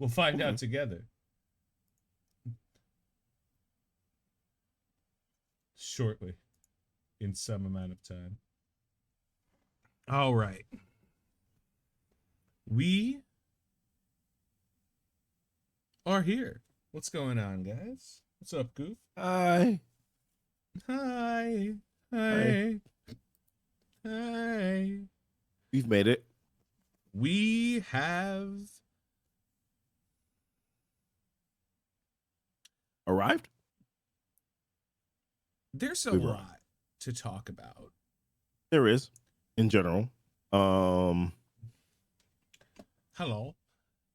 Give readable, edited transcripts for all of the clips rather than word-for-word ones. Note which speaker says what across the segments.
Speaker 1: We'll find out together. Shortly. In some amount of time. All right. We are here. What's going on, guys? What's up, Goof?
Speaker 2: Hi.
Speaker 1: Hi. Hi. Hi.
Speaker 2: We've made it.
Speaker 1: We have
Speaker 2: Arrived?
Speaker 1: there's a
Speaker 2: We've
Speaker 1: lot
Speaker 2: arrived.
Speaker 1: to talk about.
Speaker 2: There is, in general.
Speaker 1: Hello.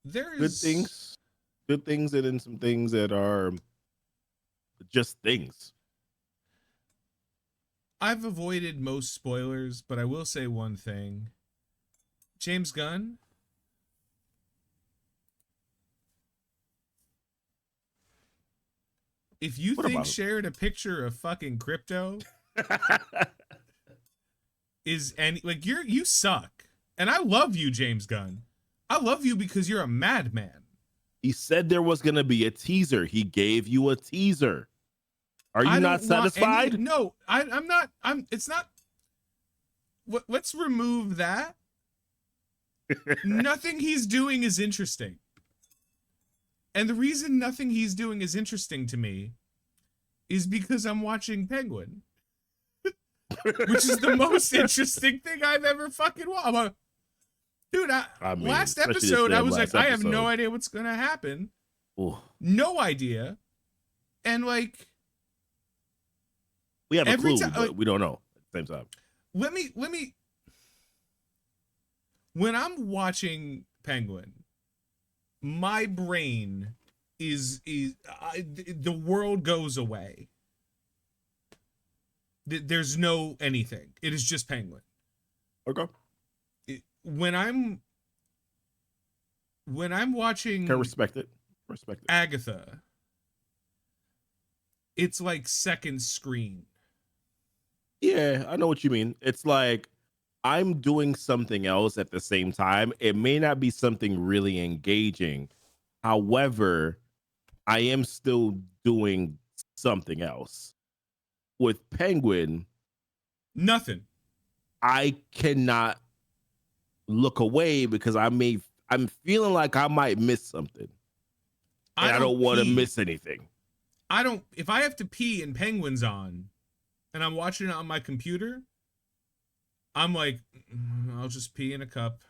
Speaker 1: There's
Speaker 2: Good things. Good things and then some things that are just things.
Speaker 1: I've avoided most spoilers, but I will say one thing. James Gunn, if you
Speaker 2: What
Speaker 1: think
Speaker 2: about him?
Speaker 1: sharing a picture of fucking crypto is any like you suck. And I love you, James Gunn. I love you because you're a madman.
Speaker 2: He said there was going to be a teaser. He gave you a teaser. Are you
Speaker 1: I
Speaker 2: not
Speaker 1: don't want
Speaker 2: satisfied?
Speaker 1: no, I'm not. It's not. Let's remove that. Nothing he's doing is interesting. And the reason nothing he's doing is interesting to me is because I'm watching Penguin. Which is the most interesting thing I've ever fucking watched. Dude,
Speaker 2: I mean,
Speaker 1: last
Speaker 2: especially this
Speaker 1: episode, I
Speaker 2: damn
Speaker 1: was like,
Speaker 2: last
Speaker 1: I have no
Speaker 2: episode.
Speaker 1: idea what's going to happen.
Speaker 2: Ooh.
Speaker 1: No idea. And like,
Speaker 2: We have a
Speaker 1: every
Speaker 2: clue,
Speaker 1: time,
Speaker 2: but
Speaker 1: like,
Speaker 2: we don't know at the same time.
Speaker 1: let me, when I'm watching Penguin, my brain the world goes away. There's no anything. It is just Penguin.
Speaker 2: Okay.
Speaker 1: When I'm watching
Speaker 2: Can respect it. Respect it.
Speaker 1: Agatha, it's like second screen.
Speaker 2: Yeah, I know what you mean. It's like I'm doing something else at the same time. It may not be something really engaging. However, I am still doing something else. With Penguin,
Speaker 1: Nothing.
Speaker 2: I cannot look away because I'm feeling like I might miss something. And I don't want to miss anything.
Speaker 1: If I have to pee and Penguin's on and I'm watching it on my computer, I'm like, I'll just pee in a cup.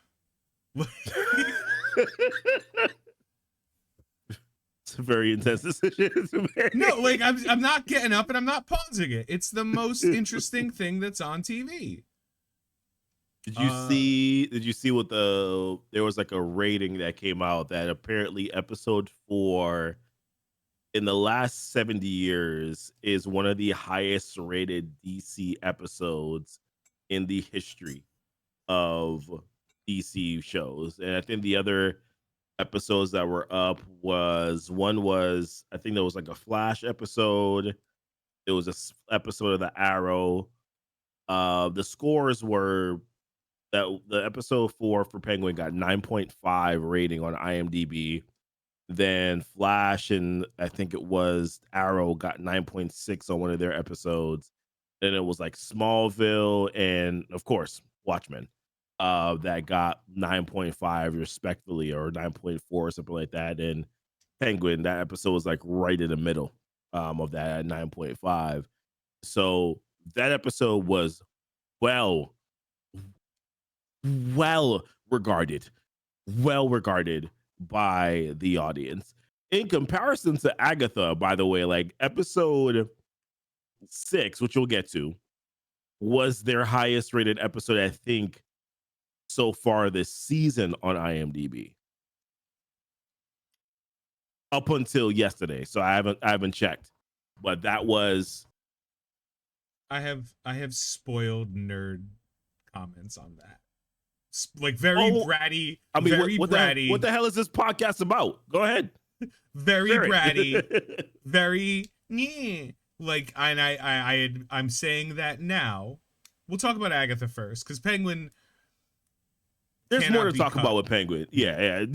Speaker 2: It's a very intense decision to make.
Speaker 1: No, like I'm not getting up and I'm not pausing it. It's the most interesting thing that's on TV.
Speaker 2: Did you see what there was like a rating that came out that apparently episode 4 in the last 70 years is one of the highest rated DC episodes in the history of DC shows. And I think the other episodes that were up was I think there was like a Flash episode. There was a episode of the Arrow. The scores were that the episode 4 for Penguin got 9.5 rating on IMDb. Then Flash and I think it was Arrow got 9.6 on one of their episodes. Then it was like Smallville and of course Watchmen that got 9.5 respectively, or 9.4 or something like that. And Penguin, that episode was like right in the middle of that at 9.5. So that episode was well regarded by the audience. In comparison to Agatha, by the way, like episode 6, which we'll get to, was their highest rated episode, I think, so far this season on IMDb. Up until yesterday. So I haven't checked. But that was
Speaker 1: I have spoiled nerd comments on that. Like very bratty.
Speaker 2: I mean,
Speaker 1: very bratty.
Speaker 2: What the hell is this podcast about? Go ahead.
Speaker 1: Very bratty. Very like, and I'm saying that now. We'll talk about Agatha first, because Penguin.
Speaker 2: There's more to talk about with Penguin. Yeah.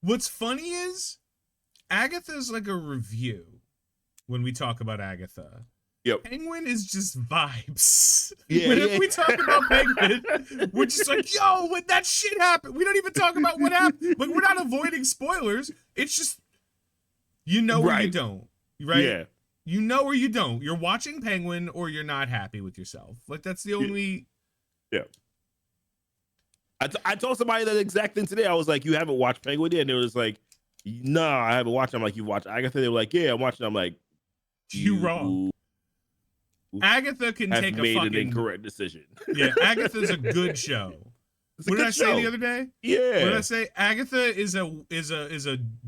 Speaker 1: What's funny is Agatha's like a review when we talk about Agatha.
Speaker 2: Yep.
Speaker 1: Penguin is just vibes.
Speaker 2: Yeah,
Speaker 1: Whenever
Speaker 2: yeah.
Speaker 1: we talk about Penguin, we're just like, yo, when that shit happened. We don't even talk about what happened. Like, we're not avoiding spoilers. It's just, you know, or you
Speaker 2: Right.
Speaker 1: don't. Right?
Speaker 2: Yeah.
Speaker 1: You know or you don't. You're watching Penguin or you're not happy with yourself. Like, that's the only...
Speaker 2: Yeah. I told somebody that exact thing today. I was like, you haven't watched Penguin yet? And they was like, no, I haven't watched it. I'm like, you watched Agatha? They were like, yeah, I'm watching it. I'm like,
Speaker 1: You wrong. Agatha can
Speaker 2: have
Speaker 1: take a
Speaker 2: made
Speaker 1: fucking...
Speaker 2: an incorrect decision.
Speaker 1: Yeah, Agatha's a good show. What did I say the other day?
Speaker 2: Yeah.
Speaker 1: What did I say? Agatha is a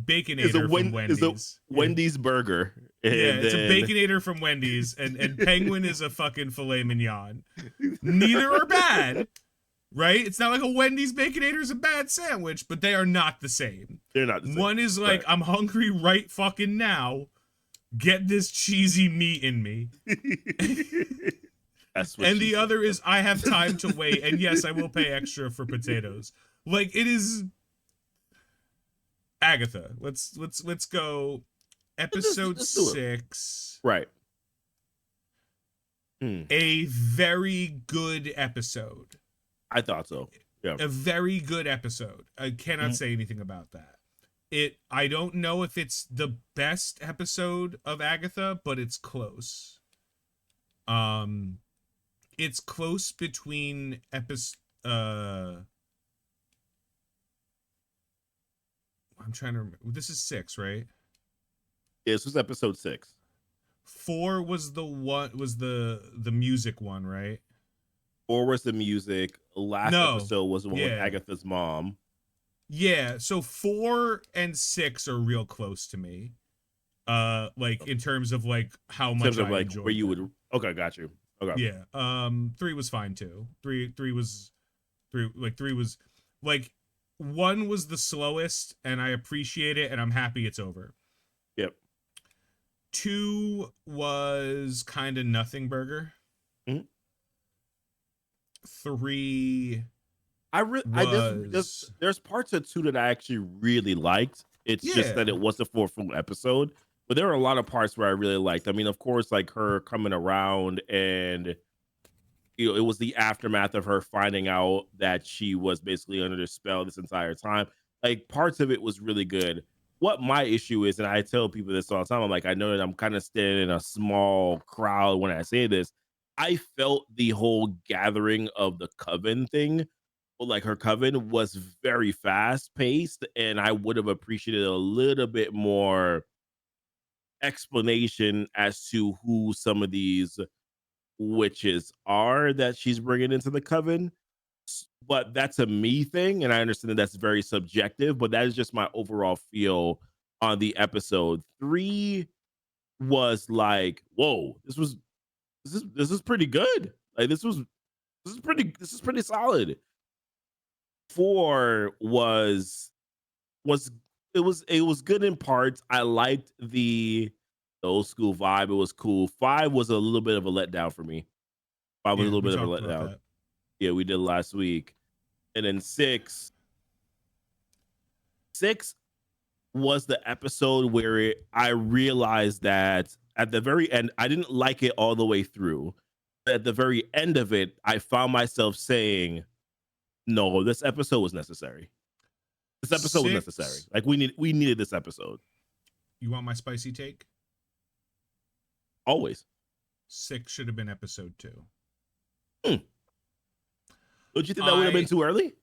Speaker 1: baconator from Wendy's.
Speaker 2: Is a Wendy's burger. And
Speaker 1: yeah, it's
Speaker 2: then...
Speaker 1: a baconator from Wendy's, and Penguin is a fucking filet mignon. Neither are bad, right? It's not like a Wendy's baconator is a bad sandwich, but they are not the same.
Speaker 2: They're not the same.
Speaker 1: One is like, right. I'm hungry right fucking now. Get this cheesy meat in me.
Speaker 2: That's what
Speaker 1: and the other is, I have time to wait, and yes, I will pay extra for potatoes. Like, it is Agatha. Let's go. Episode 6.
Speaker 2: Right.
Speaker 1: A very good episode.
Speaker 2: I thought so. Yeah.
Speaker 1: A very good episode. I cannot say anything about that. I don't know if it's the best episode of Agatha, but it's close. It's close between I'm trying to remember. This is 6, right?
Speaker 2: Yeah, this was episode 6.
Speaker 1: 4 was the music one, right?
Speaker 2: 4 was the music. Last episode was the one with Agatha's mom.
Speaker 1: Yeah, so 4 and 6 are real close to me. Like in terms of like how much I enjoyed
Speaker 2: where you would. Okay, got you. Okay.
Speaker 1: Yeah. 3 was fine too. 3 was 1 was the slowest, and I appreciate it, and I'm happy it's over.
Speaker 2: Yep.
Speaker 1: 2 was kind of nothing burger. 3
Speaker 2: there's parts of 2 that I actually really liked. It's just that it wasn't for a full episode, but there were a lot of parts where I really liked. I mean, of course, like her coming around, and it was the aftermath of her finding out that she was basically under the spell this entire time. Like, parts of it was really good. What my issue is, and I tell people this all the time, I'm like, I know that I'm kind of standing in a small crowd when I say this. I felt the whole gathering of the coven thing, like her coven, was very fast paced, and I would have appreciated a little bit more explanation as to who some of these witches are that she's bringing into the coven. But that's a me thing, and I understand that that's very subjective, but that is just my overall feel on the episode. 3 was like, whoa, this is pretty good. Like, this is pretty solid. 4 was good in parts. I liked the old school vibe. It was cool. 5 was a little bit of a letdown for me. 5 was a little bit of a letdown. Yeah, we did last week. And then 6 was the episode where I realized that at the very end, I didn't like it all the way through. But at the very end of it, I found myself saying, no, this episode was necessary. This episode was necessary. Like, we needed this episode.
Speaker 1: You want my spicy take?
Speaker 2: Always.
Speaker 1: 6 should have been episode 2.
Speaker 2: Don't you think that would have been too early?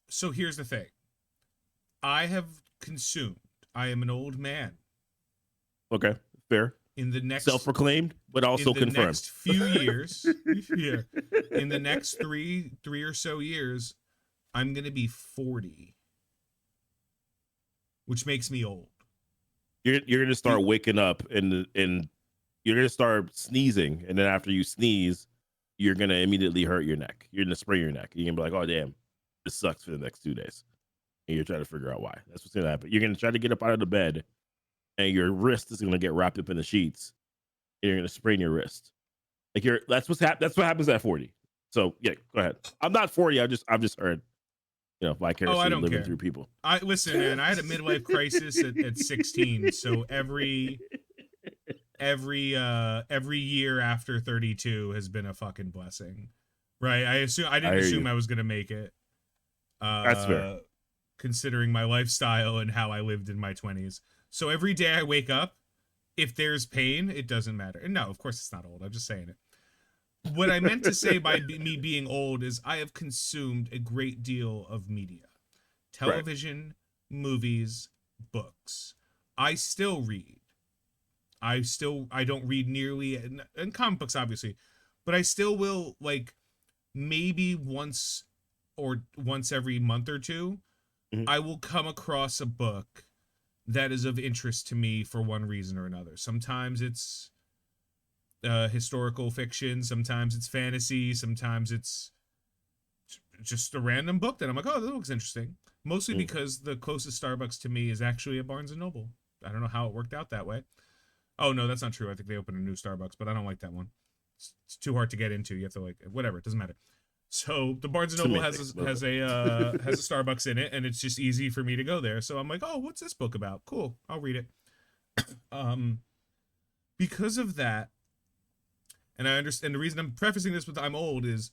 Speaker 1: So here's the thing. I am an old man.
Speaker 2: Okay, fair.
Speaker 1: In the next
Speaker 2: self-proclaimed, but also confirmed. In the
Speaker 1: next few years, in the next three or so years, I'm gonna be 40, which makes me old.
Speaker 2: You're gonna start waking up and you're gonna start sneezing, and then after you sneeze, you're gonna immediately hurt your neck. You're gonna sprain your neck. You're gonna be like, oh damn, this sucks for the next 2 days. And you're trying to figure out why. That's what's gonna happen. You're gonna try to get up out of the bed, and your wrist is gonna get wrapped up in the sheets, and you're gonna sprain your wrist. Like, that's what happens at 40. So yeah, go ahead. I'm not 40. I've just heard.
Speaker 1: Oh,
Speaker 2: vicariously
Speaker 1: I don't
Speaker 2: living
Speaker 1: care.
Speaker 2: through people.
Speaker 1: I listen, man. I had a midlife crisis at 16, so every year after 32 has been a fucking blessing, right? I
Speaker 2: I
Speaker 1: didn't
Speaker 2: hear
Speaker 1: assume
Speaker 2: you.
Speaker 1: I was gonna make it,
Speaker 2: That's fair.
Speaker 1: considering my lifestyle and how I lived in my 20s. So every day I wake up, if there's pain, it doesn't matter. And no, of course it's not old. I'm just saying it. What I meant to say by me being old is I have consumed a great deal of media,
Speaker 2: Right.
Speaker 1: television, movies, books. I still read. I don't read nearly, and comic books obviously, but I still will, like, maybe once every month or two,
Speaker 2: Mhm.
Speaker 1: I will come across a book that is of interest to me for one reason or another. Sometimes it's historical fiction, sometimes it's fantasy, sometimes it's just a random book that I'm like, oh, that looks interesting. Mostly
Speaker 2: Mhm.
Speaker 1: because the closest Starbucks to me is actually a Barnes and Noble. I don't know how it worked out that way. Oh no, that's not true. I think they opened a new Starbucks, but I don't like that one. It's too hard to get into. You have to, like, whatever. It doesn't matter. So the Barnes and
Speaker 2: It's the
Speaker 1: Noble
Speaker 2: main thing.
Speaker 1: has a Starbucks in it, and it's just easy for me to go there. So I'm like, oh, what's this book about? Cool, I'll read it. Um, because of that, and I understand the reason I'm prefacing this with I'm old is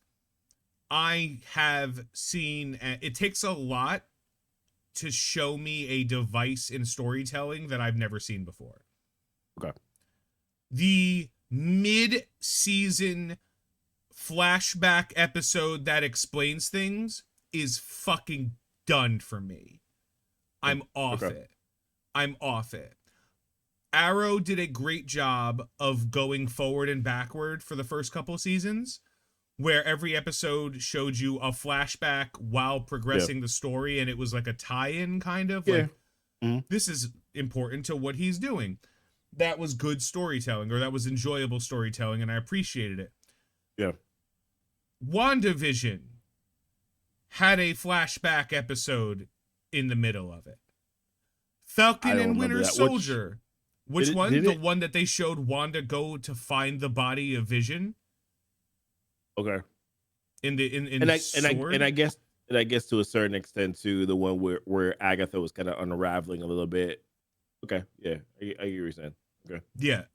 Speaker 1: I have seen. It takes a lot to show me a device in storytelling that I've never seen before.
Speaker 2: Okay.
Speaker 1: The mid-season flashback episode that explains things is fucking done for me. I'm off
Speaker 2: Okay.
Speaker 1: it. I'm off it. Arrow did a great job of going forward and backward for the first couple seasons, where every episode showed you a flashback while
Speaker 2: Yeah.
Speaker 1: progressing the story, and it was like a tie-in kind of,
Speaker 2: Yeah.
Speaker 1: like,
Speaker 2: Mhm.
Speaker 1: this is important to what he's doing. That was good storytelling, or that was enjoyable storytelling, and I appreciated it.
Speaker 2: Yeah.
Speaker 1: WandaVision had a flashback episode in the middle of it.
Speaker 2: I
Speaker 1: Falcon
Speaker 2: don't
Speaker 1: and
Speaker 2: remember
Speaker 1: Winter
Speaker 2: that.
Speaker 1: Soldier. Which
Speaker 2: Did it,
Speaker 1: one?
Speaker 2: did
Speaker 1: The
Speaker 2: it?
Speaker 1: one that they showed Wanda go to find the body of Vision
Speaker 2: Okay.
Speaker 1: in
Speaker 2: And
Speaker 1: Sword?
Speaker 2: I guess to a certain extent too, the one where Agatha was kind of unraveling a little bit. Okay. Yeah. I get what you're saying. Okay.
Speaker 1: Yeah.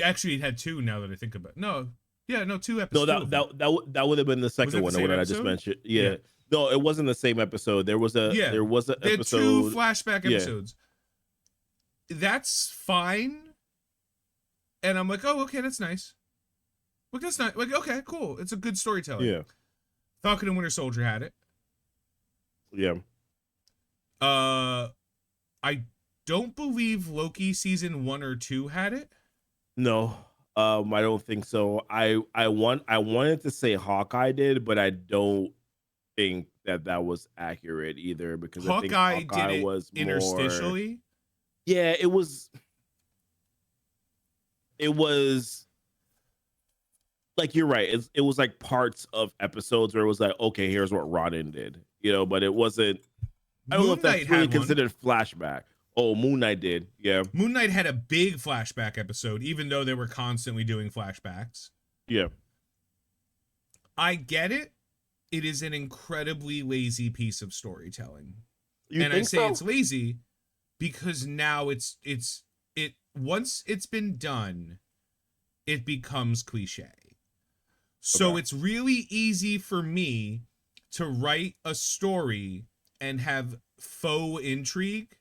Speaker 1: Actually, it had two. Now that I think about it. No. Yeah. No. Two
Speaker 2: No,
Speaker 1: episodes. Two of them.
Speaker 2: that would have been the
Speaker 1: Was
Speaker 2: second
Speaker 1: it the
Speaker 2: one, the
Speaker 1: same
Speaker 2: one that I just
Speaker 1: episode?
Speaker 2: mentioned.
Speaker 1: Yeah.
Speaker 2: Yeah. No, it wasn't the same episode.
Speaker 1: Yeah.
Speaker 2: There was an
Speaker 1: They had two
Speaker 2: episode.
Speaker 1: flashback
Speaker 2: Yeah.
Speaker 1: episodes. That's fine. And I'm like, oh, okay, that's nice. Like, that's not like, okay, cool. It's a good storytelling.
Speaker 2: Yeah.
Speaker 1: Falcon and Winter Soldier had it.
Speaker 2: Yeah.
Speaker 1: I don't believe Loki season 1 or 2 had it.
Speaker 2: No. I don't think so. I wanted to say Hawkeye did, but I don't think that was accurate either because I think
Speaker 1: Hawkeye
Speaker 2: Hawkeye
Speaker 1: did it
Speaker 2: was more.
Speaker 1: interstitially.
Speaker 2: Yeah, it was like, you're right. It was like parts of episodes where it was like, okay, here's what Rodin did, but it wasn't. I don't know
Speaker 1: Moon
Speaker 2: if
Speaker 1: Knight
Speaker 2: that's really
Speaker 1: had one.
Speaker 2: considered flashback. Oh, Moon Knight did. Yeah.
Speaker 1: Moon Knight had a big flashback episode, even though they were constantly doing flashbacks.
Speaker 2: Yeah.
Speaker 1: I get it. It is an incredibly lazy piece of storytelling.
Speaker 2: You
Speaker 1: And
Speaker 2: think
Speaker 1: I say
Speaker 2: so?
Speaker 1: it's lazy because now it once it's been done, it becomes cliche. So
Speaker 2: Okay.
Speaker 1: it's really easy for me to write a story and have faux intrigue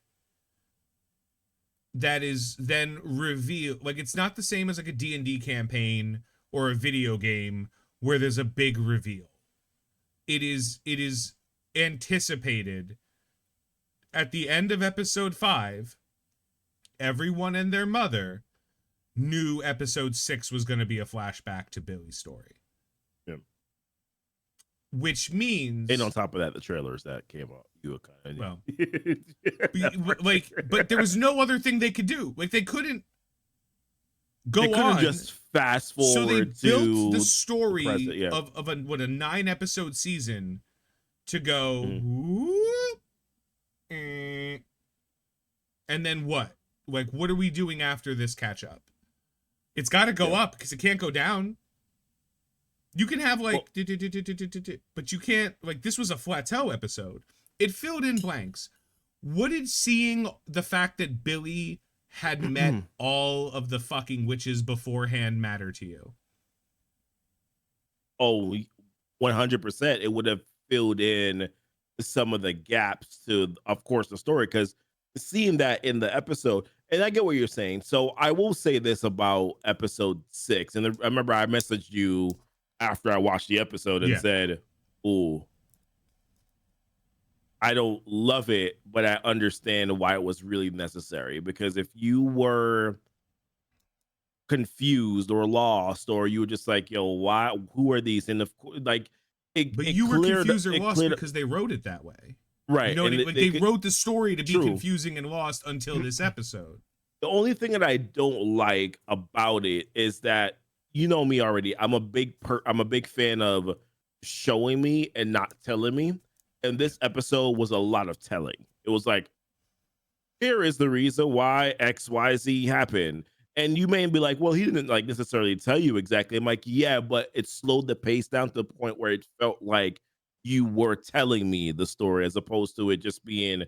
Speaker 1: that is then revealed. Like, it's not the same as like a D&D campaign or a video game where there's a big reveal. It is anticipated at the end of episode 5. Everyone and their mother knew episode 6 was going to be a flashback to Billy's story.
Speaker 2: Yeah.
Speaker 1: Which means,
Speaker 2: And on top of that, the trailers that came out, you were kind of
Speaker 1: but there was no other thing they could do. Like, they couldn't go
Speaker 2: they couldn't
Speaker 1: on.
Speaker 2: just fast forward.
Speaker 1: So they built the
Speaker 2: to
Speaker 1: story
Speaker 2: present, yeah.
Speaker 1: of a 9-episode season to go,
Speaker 2: Mhm.
Speaker 1: whoop, and then what? Like, what are we doing after this catch up? It's got to go up because it can't go down. You can have
Speaker 2: Well,
Speaker 1: like, but you can't, like, this was a plateau episode. It filled in blanks. What did seeing the fact that Billy had met all of the fucking witches beforehand matter to you?
Speaker 2: oh, 100%. It would have filled in some of the gaps to, of course, the story, because seeing that in the episode, and I get what you're saying. So I will say this about episode 6, and I remember I messaged you after I watched the episode and
Speaker 1: Yeah.
Speaker 2: said, "Ooh, I don't love it, but I understand why it was really necessary." Because if you were confused or lost, or you were just like, "Yo, why? Who are these?" And like,
Speaker 1: But
Speaker 2: it
Speaker 1: you were
Speaker 2: cleared
Speaker 1: confused or
Speaker 2: it
Speaker 1: lost
Speaker 2: cleared
Speaker 1: because they wrote it that way. You
Speaker 2: right,
Speaker 1: know what I
Speaker 2: and
Speaker 1: mean? Like,
Speaker 2: they
Speaker 1: they
Speaker 2: could
Speaker 1: wrote the story to be
Speaker 2: true.
Speaker 1: confusing and lost until this episode.
Speaker 2: The only thing that I don't like about it is that, you know me already. I'm a big fan of showing me and not telling me. And this episode was a lot of telling. It was like, here is the reason why XYZ happened. And you may be like, well, he didn't like necessarily tell you exactly. I'm like, yeah, but it slowed the pace down to the point where it felt like you were telling me the story as opposed to it just being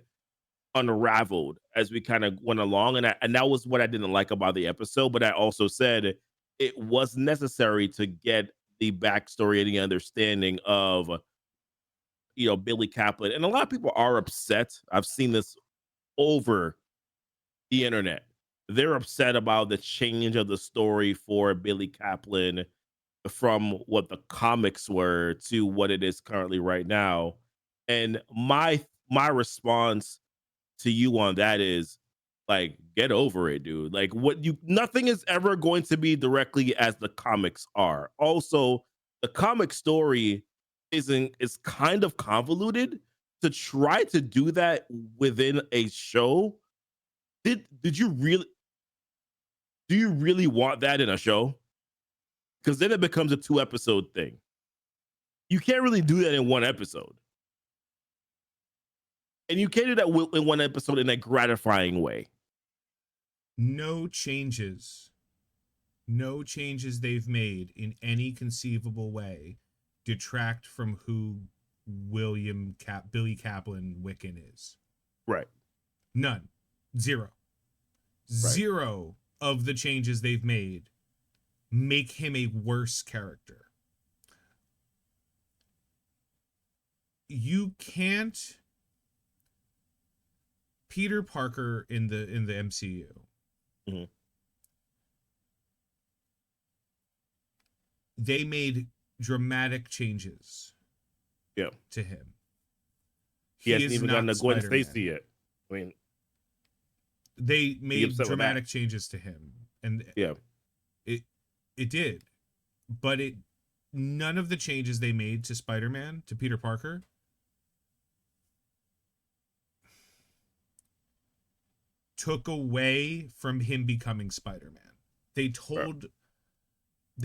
Speaker 2: unraveled as we kind of went along. And that was what I didn't like about the episode. But I also said it was necessary to get the backstory and the understanding of, Billy Kaplan. And a lot of people are upset. I've seen this over the internet. They're upset about the change of the story for Billy Kaplan from what the comics were to what it is currently right now. And my response to you on that is, like, get over it, dude. Like, nothing is ever going to be directly as the comics are. Also, the comic story is kind of convoluted. To try to do that within a show, did you really do you really want that in a show? Because then it becomes a 2 episode thing. You can't really do that in one episode. And you can't do that in one episode in a gratifying way.
Speaker 1: No changes. No changes they've made in any conceivable way detract from who Billy Kaplan Wiccan is.
Speaker 2: Right.
Speaker 1: None. Zero.
Speaker 2: Right.
Speaker 1: Zero of the changes they've made make him a worse character. You can't Peter Parker in the MCU.
Speaker 2: Mm-hmm.
Speaker 1: They made dramatic changes.
Speaker 2: Yeah.
Speaker 1: To him.
Speaker 2: He hasn't
Speaker 1: is
Speaker 2: even
Speaker 1: not
Speaker 2: gotten to Gwen
Speaker 1: Spider-Man.
Speaker 2: Stacy yet. I mean,
Speaker 1: they made dramatic changes to him, and
Speaker 2: yeah,
Speaker 1: it did, but none of the changes they made to Spider-Man, to Peter Parker, took away from him becoming Spider-Man. They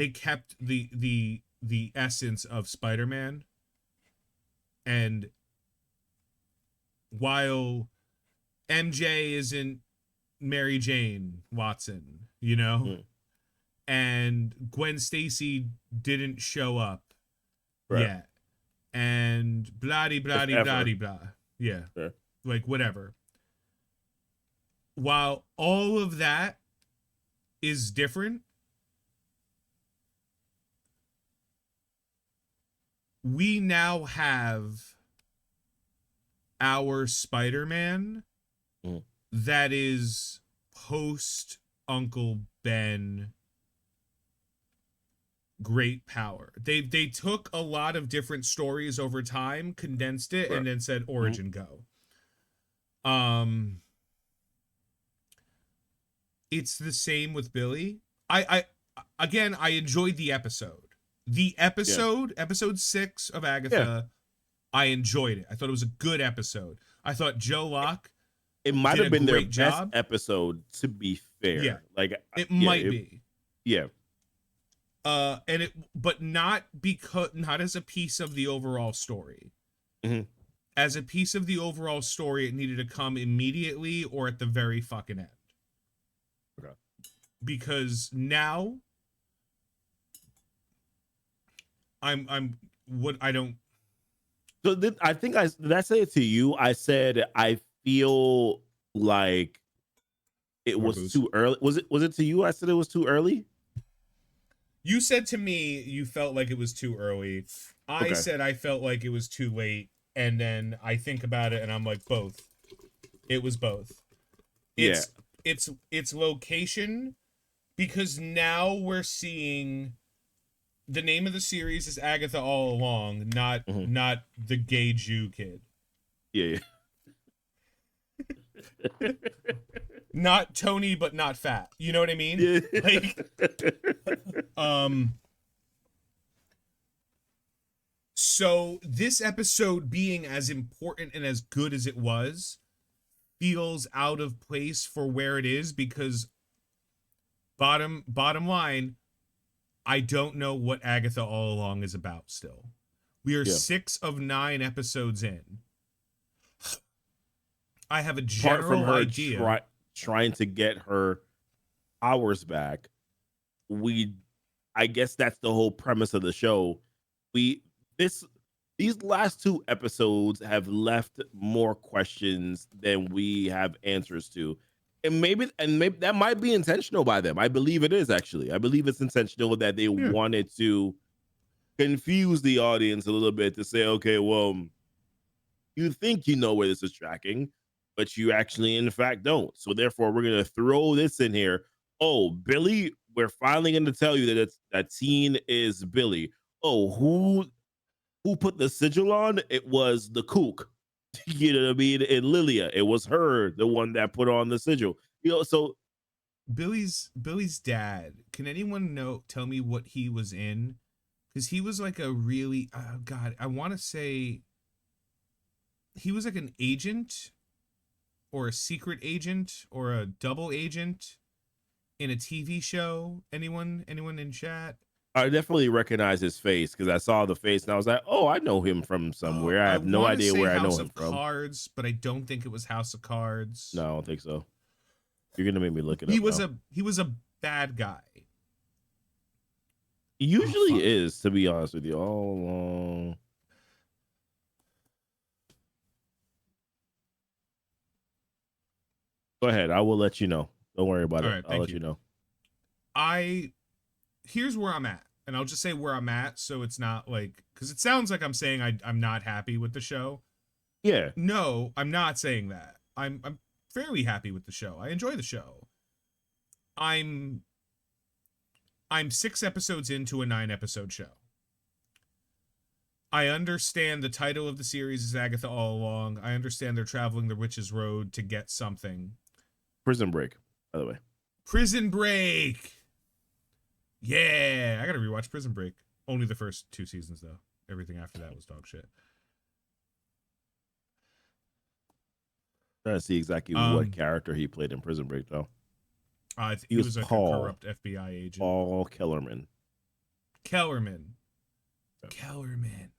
Speaker 1: kept the essence of Spider-Man, and while MJ isn't Mary Jane Watson, and Gwen Stacy didn't show up yet, and blah blah blah blah, yeah, like whatever. While all of that is different, we now have our Spider-Man that is post Uncle Ben great power. They took a lot of different stories over time, condensed it, and then said origin go. It's the same with Billy. I enjoyed the episode. Episode 6 of Agatha, I enjoyed it. I thought it was a good episode. I thought Joe Locke,
Speaker 2: it might have been their
Speaker 1: job.
Speaker 2: best episode, to be fair.
Speaker 1: Yeah,
Speaker 2: like
Speaker 1: it might be.
Speaker 2: Yeah.
Speaker 1: But not as a piece of the overall story.
Speaker 2: Mm-hmm.
Speaker 1: As a piece of the overall story, it needed to come immediately or at the very fucking end.
Speaker 2: Okay.
Speaker 1: Because now I'm what I don't.
Speaker 2: So I think did I say it to you? I said I feel like it
Speaker 1: More
Speaker 2: was
Speaker 1: booze.
Speaker 2: too early. Was it to you? I said it was too early.
Speaker 1: You said to me you felt like it was too early. I
Speaker 2: Okay.
Speaker 1: said I felt like it was too late, and then I think about it and I'm like both. It was both.
Speaker 2: Yeah.
Speaker 1: It's location, because now we're seeing the name of the series is Agatha All Along,
Speaker 2: Hmm.
Speaker 1: not the gay Jew kid.
Speaker 2: Yeah. Yeah.
Speaker 1: Not Tony but not fat. You know what I mean?
Speaker 2: Yeah.
Speaker 1: Like um so this episode being as important and as good as it was feels out of place for where it is, because bottom line, I don't know what Agatha All Along is about still. We are
Speaker 2: Yeah.
Speaker 1: 6 of 9 episodes in. I have a
Speaker 2: Apart from
Speaker 1: general
Speaker 2: her
Speaker 1: idea.
Speaker 2: trying to get her powers back, we I guess that's the whole premise of the show. We this These last 2 episodes have left more questions than we have answers to. And maybe that might be intentional by them. I believe it is, actually. I believe it's intentional that they
Speaker 1: Yeah.
Speaker 2: wanted to confuse the audience a little bit to say, okay, well, you think you know where this is tracking, but you actually, in fact, don't. So therefore, we're gonna throw this in here. Oh, Billy, we're finally gonna tell you that that teen is Billy. Oh, who put the sigil on? It was the kook. You know what I mean? And Lilia, it was her, the one that put on the sigil. So
Speaker 1: Billy's dad. Can anyone tell me what he was in? Because he was like a really God. I want to say he was like an agent or a secret agent or a double agent in a TV show. Anyone in chat?
Speaker 2: I definitely recognize his face because I saw the face and I was like, oh, I know him from
Speaker 1: Oh,
Speaker 2: somewhere. I
Speaker 1: I
Speaker 2: have no
Speaker 1: want to
Speaker 2: idea
Speaker 1: say
Speaker 2: where I know
Speaker 1: House
Speaker 2: him
Speaker 1: of
Speaker 2: from.
Speaker 1: Cards, but I don't think it was House of
Speaker 2: No,
Speaker 1: Cards.
Speaker 2: I don't think so. You're gonna make me look it
Speaker 1: He
Speaker 2: up
Speaker 1: was
Speaker 2: now.
Speaker 1: a bad guy.
Speaker 2: He
Speaker 1: Oh
Speaker 2: usually
Speaker 1: fuck.
Speaker 2: is, to be honest with you. All along. Go ahead. I will let you know. Don't worry about
Speaker 1: All
Speaker 2: it.
Speaker 1: right,
Speaker 2: I'll
Speaker 1: thank
Speaker 2: let
Speaker 1: you.
Speaker 2: you know.
Speaker 1: Here's where I'm at, and I'll just say where I'm at, so it's not like, because it sounds like I'm saying I'm not happy with the show.
Speaker 2: Yeah.
Speaker 1: No, I'm not saying that. I'm fairly happy with the show. I enjoy the show. I'm 6 episodes into a 9-episode show. I understand the title of the series is Agatha All Along. I understand they're traveling the Witch's Road to get something.
Speaker 2: Prison Break, by the way.
Speaker 1: Prison Break. Yeah, I gotta rewatch Prison Break. Only the first 2 seasons though. Everything after that was dog shit.
Speaker 2: Trying to see exactly what character he played in Prison Break, though.
Speaker 1: He was like a corrupt FBI agent.
Speaker 2: Paul Kellerman.
Speaker 1: Kellerman.
Speaker 2: Yep.
Speaker 1: Kellerman.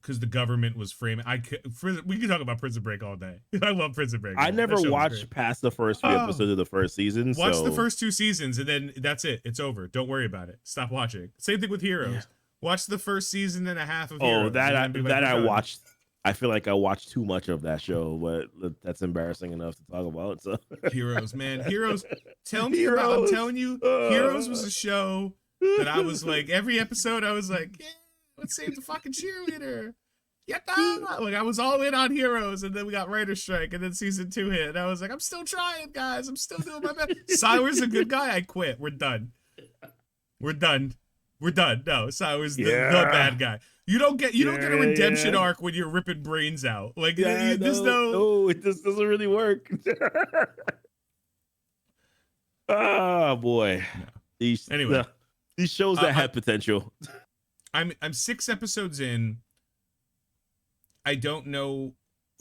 Speaker 1: Because the government was framing. We could talk about Prison Break all day. I love Prison Break.
Speaker 2: I never watched past the first few episodes of the first season.
Speaker 1: Watch the first 2 seasons and then that's it. It's over. Don't worry about it. Stop watching. Same thing with Heroes. Yeah. Watch the first season and a half of Heroes.
Speaker 2: Oh, that I watched. I feel like I watched too much of that show, but that's embarrassing enough to talk about. So
Speaker 1: Heroes, man. Heroes. Tell me about. I'm telling you, Heroes was a show that I was like, every episode I was like, yeah, let's save the fucking cheerleader. Yeah, like I was all in on Heroes, and then we got writer's strike, and then season 2 hit, and I was like, I'm still trying, guys. I'm still doing my best. Sour's a good guy. I quit. We're done. We're done. No, Sour's the bad guy. You don't get a redemption arc when you're ripping brains out. Like it just
Speaker 2: doesn't really work. Oh boy.
Speaker 1: No.
Speaker 2: These shows that have potential.
Speaker 1: I'm 6 episodes in. I don't know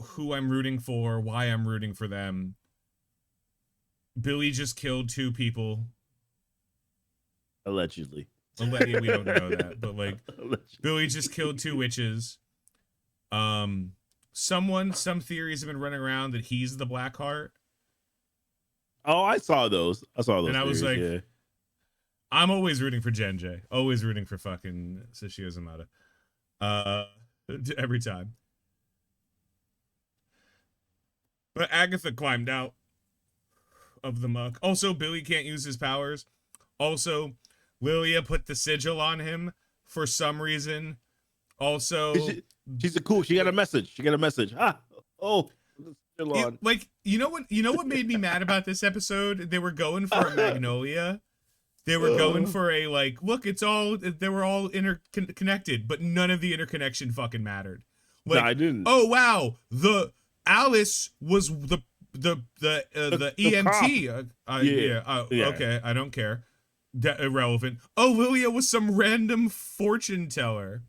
Speaker 1: who I'm rooting for, why I'm rooting for them. Billy just killed 2 people.
Speaker 2: Allegedly.
Speaker 1: We don't know that, but like Billy just killed 2 witches. Some theories have been running around that he's the Blackheart.
Speaker 2: Oh, I saw those. I saw those.
Speaker 1: And I was
Speaker 2: theories,
Speaker 1: like,
Speaker 2: yeah.
Speaker 1: I'm always rooting for Gen J. Always rooting for fucking Sashio Zamata. Uh, every time. But Agatha climbed out of the muck. Also, Billy can't use his powers. Also, Lilia put the sigil on him for some reason. Also,
Speaker 2: She's a cool. She got a message. She got a message. Ah, oh, still on.
Speaker 1: like you know what made me mad about this episode? They were going for a Magnolia. They were going for a like, look, it's all they were all interconnected, but none of the interconnection fucking mattered. Like,
Speaker 2: no, I didn't.
Speaker 1: Oh wow, the Alice was the EMT. Okay, I don't care. Irrelevant. Oh, Lilia was some random fortune teller.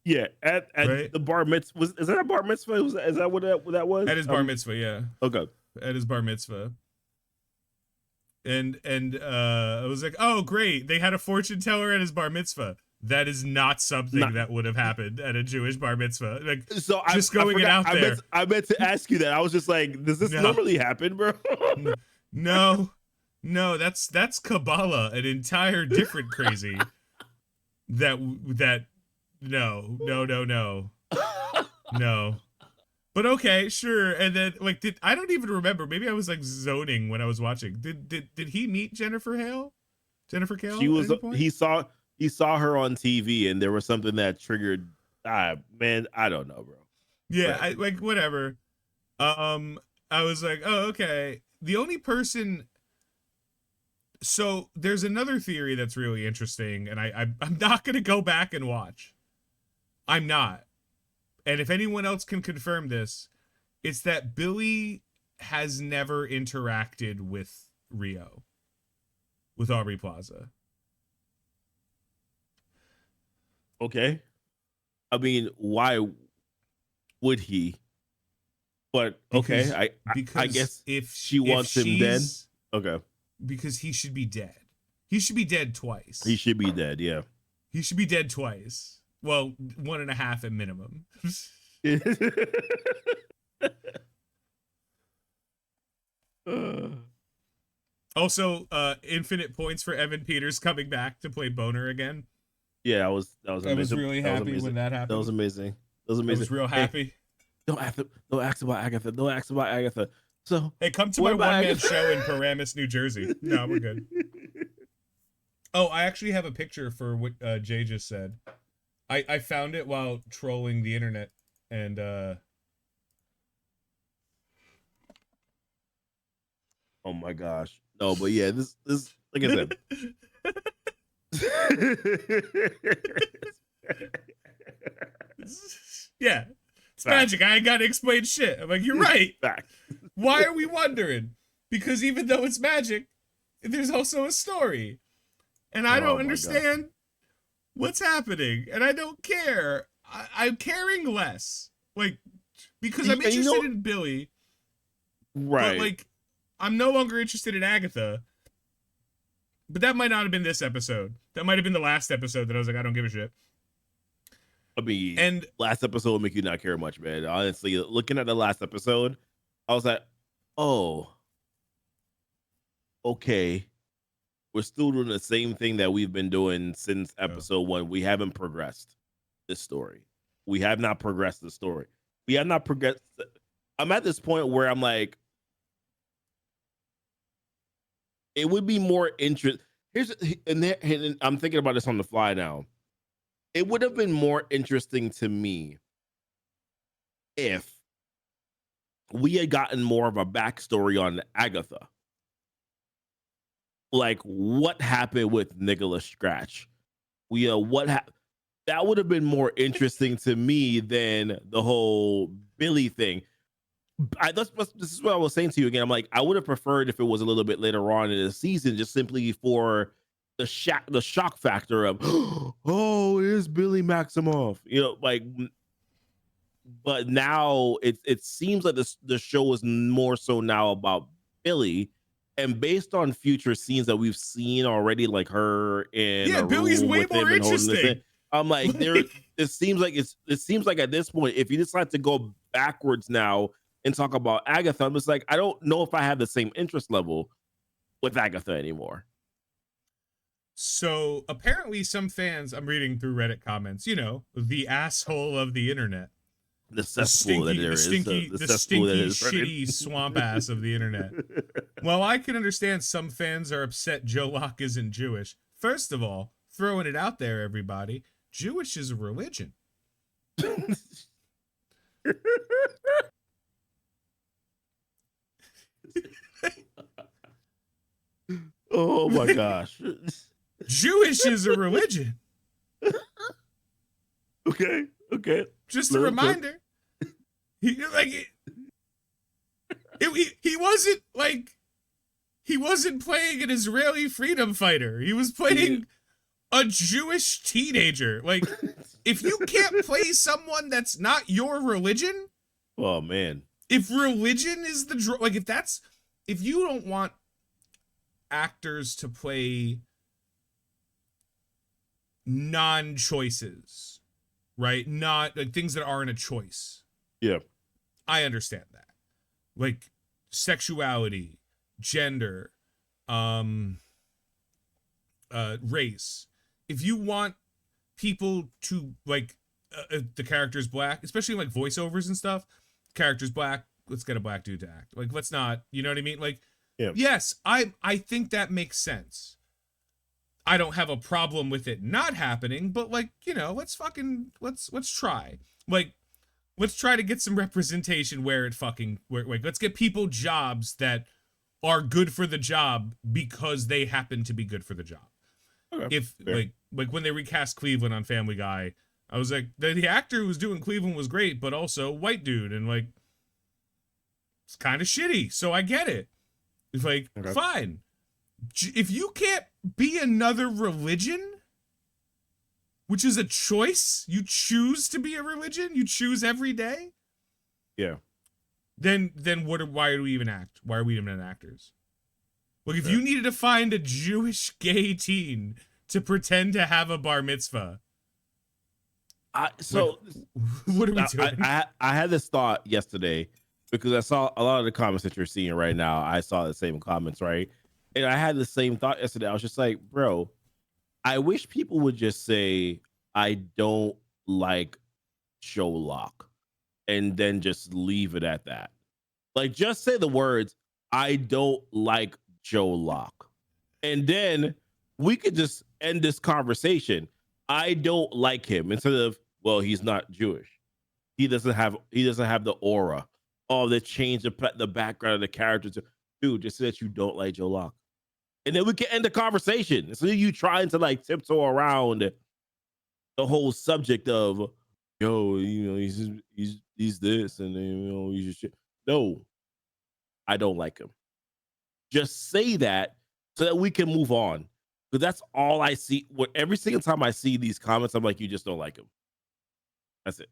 Speaker 2: Yeah, at
Speaker 1: right?
Speaker 2: the bar mitzvah. Is that a bar mitzvah? Is that what that was?
Speaker 1: At his bar mitzvah, yeah.
Speaker 2: Okay.
Speaker 1: At his bar mitzvah. And I was like, oh great, they had a fortune teller at his bar mitzvah. That is not something that would have happened at a Jewish bar mitzvah. Like,
Speaker 2: so
Speaker 1: just going it out there.
Speaker 2: I meant to ask you that. I was just like, does this normally happen, bro?
Speaker 1: No, that's Kabbalah, an entire different crazy. that no. But okay, sure. And then like, I don't even remember. Maybe I was like zoning when I was watching. Did he meet Jennifer Hale? Jennifer Kale?
Speaker 2: She was. He saw her on TV, and there was something that triggered. Man, I don't know, bro.
Speaker 1: Yeah, I like whatever. I was like, oh, okay. The only person. So there's another theory that's really interesting, and I'm not gonna go back and watch. I'm not. And if anyone else can confirm this, it's that Billy has never interacted with Rio, with Aubrey Plaza.
Speaker 2: Okay. I mean, why would he? But okay, I guess if she wants him, then okay.
Speaker 1: Because he should be dead. He should be dead twice.
Speaker 2: He should be dead, yeah.
Speaker 1: He should be dead twice. Well, 1.5 at minimum. Also, infinite points for Evan Peters coming back to play Boner again.
Speaker 2: Yeah, I was amazing.
Speaker 1: I was really happy when that happened.
Speaker 2: That was amazing. I was
Speaker 1: real happy.
Speaker 2: Hey, don't ask about Agatha. Don't ask about Agatha. So
Speaker 1: hey, come to my one-man show in Paramus, New Jersey. No, we're good. Oh, I actually have a picture for what Jay just said. I found it while trolling the internet, and
Speaker 2: oh my gosh. No, but yeah, this like I said.
Speaker 1: Yeah, it's magic. I ain't gotta explain shit. I'm like, you're right. Why are we wondering? Because even though it's magic, there's also a story, and I don't understand what's happening, and I don't care. I'm caring less, like, because I'm interested in Billy,
Speaker 2: right?
Speaker 1: But like, I'm no longer interested in Agatha. But that might not have been this episode. That might have been the last episode that I was like, I don't give a shit.
Speaker 2: I mean,
Speaker 1: and
Speaker 2: last episode will make you not care much, man. Honestly, looking at the last episode, I was like, oh, okay. We're still doing the same thing that we've been doing since episode 1. We haven't progressed this story. We have not progressed the story. We have not progressed. I'm at this point where I'm like, it would be more interesting. And I'm thinking about this on the fly now. It would have been more interesting to me if we had gotten more of a backstory on Agatha. Like, what happened with Nicholas Scratch? That would have been more interesting to me than the whole Billy thing. This is what I was saying to you again. I'm like, I would have preferred if it was a little bit later on in the season, just simply for the shock factor of, oh, here's Billy Maximoff, like. But now it seems like the show is more so now about Billy, and based on future scenes that we've seen already, like her in
Speaker 1: Billy's way more interesting.
Speaker 2: I'm like, it seems like at this point, if you decide to go backwards now and talk about Agatha, I'm just like, I don't know if I have the same interest level with Agatha anymore.
Speaker 1: So apparently some fans, I'm reading through Reddit comments, you know, the asshole of the internet.
Speaker 2: The cesspool that there is.
Speaker 1: The stinky, shitty swamp ass of the internet. Well, I can understand some fans are upset Joe Locke isn't Jewish. First of all, throwing it out there, everybody, Jewish is a religion.
Speaker 2: Oh my gosh.
Speaker 1: Jewish is a religion.
Speaker 2: Okay.
Speaker 1: Just a reminder. He wasn't playing an Israeli freedom fighter. He was playing a Jewish teenager. Like, if you can't play someone that's not your religion,
Speaker 2: oh man.
Speaker 1: If religion is the like, if you don't want actors to play non-choices, right? Not like things that aren't a choice.
Speaker 2: Yeah.
Speaker 1: I understand that. Like sexuality, gender, race. If you want people to like the character's black, especially like voiceovers and stuff, character's black, let's get a black dude to act. Like, let's not, you know what I mean? Like, yes, I think that makes sense. I don't have a problem with it not happening, but like, you know, let's try. Like, let's try to get some representation where let's get people jobs that are good for the job because they happen to be good for the job. Okay, if fair. like when they recast Cleveland on Family Guy, I was like, the actor who was doing Cleveland was great, but also white dude, and like it's kind of shitty. So I get it. It's like, fine. If you can't be another religion, which is a choice, you choose to be a religion, you choose every day.
Speaker 2: Yeah.
Speaker 1: Then why do we even act? Why are we even actors? Look, if you needed to find a Jewish gay teen to pretend to have a bar mitzvah, what are we doing?
Speaker 2: I had this thought yesterday because I saw a lot of the comments that you're seeing right now. I saw the same comments, right? And I had the same thought yesterday. I was just like, bro, I wish people would just say, I don't like Joe Locke, and then just leave it at that. Like, just say the words, I don't like Joe Locke. And then we could just end this conversation. I don't like him, instead of, well, he's not Jewish. He doesn't have the aura. Oh, they changed the background of the characters. Dude, just say that you don't like Joe Locke. And then we can end the conversation. Instead of you trying to like tiptoe around the whole subject of, yo, you know, he's this, and then, you know, he's just, no, I don't like him. Just say that so that we can move on. Because that's all I see. Every single time I see these comments, I'm like, you just don't like him. That's it.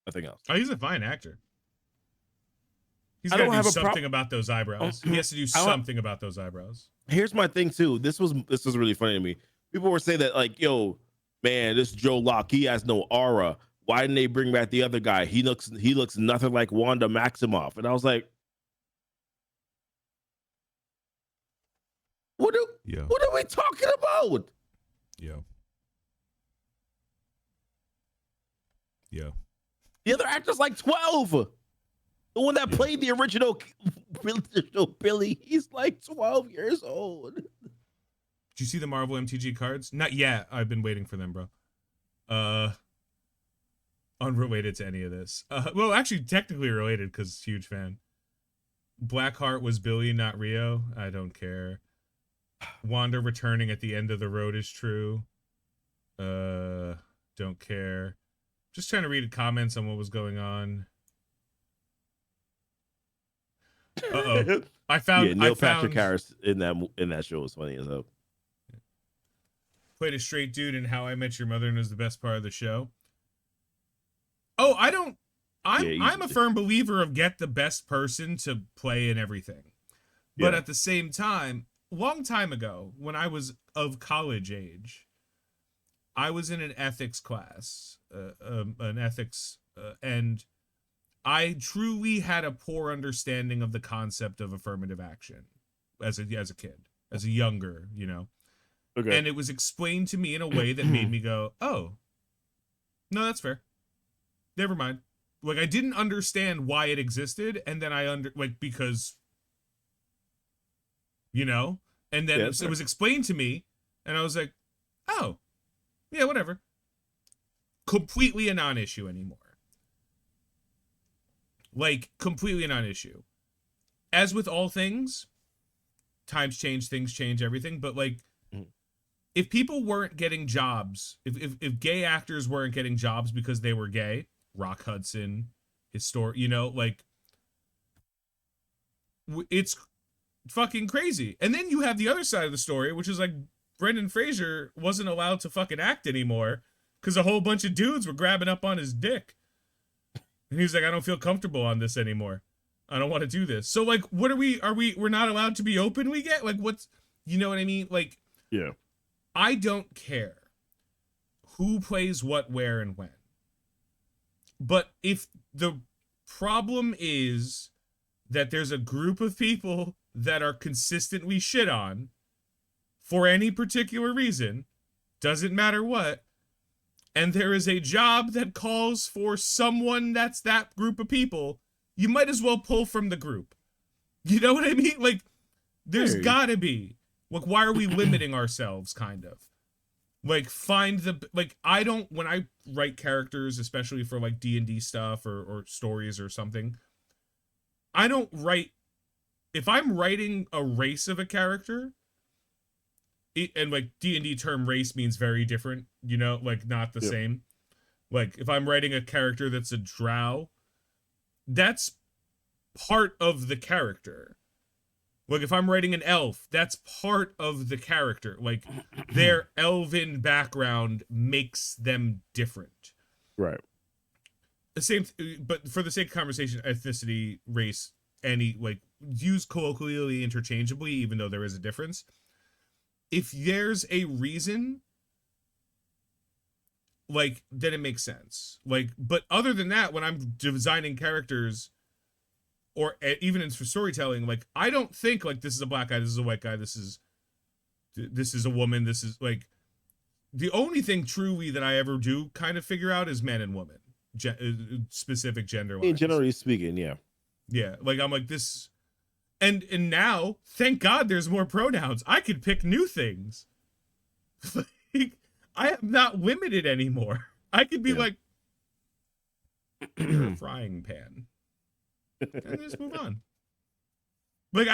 Speaker 2: Nothing else.
Speaker 1: Oh, he's a fine actor. He's got to do something about those eyebrows. He has to do something about those eyebrows.
Speaker 2: Here's my thing too. This was really funny to me. People were saying that like, yo, man, this Joe Locke, he has no aura. Why didn't they bring back the other guy? He looks nothing like Wanda Maximoff. And I was like, what are we talking about?
Speaker 1: Yeah.
Speaker 2: The other actor's like 12. The one that played the original Billy, he's like 12 years old.
Speaker 1: Did you see the Marvel MTG cards? Not yet. I've been waiting for them, bro. Unrelated to any of this. Well, actually, technically related because huge fan. Blackheart was Billy, not Rio. I don't care. Wanda returning at the end of the road is true. Don't care. Just trying to read comments on what was going on. Uh-oh.
Speaker 2: Neil Patrick Harris in that show was funny as hell.
Speaker 1: Played a straight dude in How I Met Your Mother and was the best part of the show. Oh, I'm a firm believer of get the best person to play in everything. But at the same time, long time ago, when I was of college age, I was in an ethics class, and I truly had a poor understanding of the concept of affirmative action as a kid, as a younger, you know.
Speaker 2: Okay.
Speaker 1: And it was explained to me in a way that made me go, "Oh, no, that's fair. Never mind." Like I didn't understand why it existed, and then because you know, and then it was explained to me, and I was like, "Oh, yeah, whatever." Completely a non-issue anymore. Like completely a non-issue. As with all things, times change, things change, everything. But like, if people weren't getting jobs, if gay actors weren't getting jobs because they were gay, Rock Hudson, his story, you know, like, it's fucking crazy. And then you have the other side of the story, which is like Brendan Fraser wasn't allowed to fucking act anymore because a whole bunch of dudes were grabbing up on his dick. And he was like, I don't feel comfortable on this anymore. I don't want to do this. So like, what we're not allowed to be open? We get like, what's, you know what I mean? Like,
Speaker 2: yeah,
Speaker 1: I don't care who plays what, where, and when. But if the problem is that there's a group of people that are consistently shit on for any particular reason, doesn't matter what, and there is a job that calls for someone that's that group of people, you might as well pull from the group. You know what I mean? Like, there's gotta be. Like, why are we limiting ourselves, kind of? Like, I don't, when I write characters, especially for, like, D&D stuff or stories or something, I don't write, if I'm writing a race of a character, and, like, D&D term race means very different, you know, like, not the same. Like, if I'm writing a character that's a drow, that's part of the character. Like, if I'm writing an elf, that's part of the character. Like, their elven background makes them different.
Speaker 2: Right.
Speaker 1: The same, but for the sake of conversation, ethnicity, race, any, like, used colloquially interchangeably, even though there is a difference. If there's a reason, like, then it makes sense. Like, but other than that, when I'm designing characters, or even in for storytelling, like, I don't think, like, this is a black guy, this is a white guy, this is a woman, this is, like, the only thing truly that I ever do kind of figure out is man and woman, specific gender lines.
Speaker 2: Generally speaking, yeah.
Speaker 1: Yeah, like, I'm like, this, and now, thank God there's more pronouns. I could pick new things. Like, I am not limited anymore. I could be like, you're a frying pan. And just move on. Like,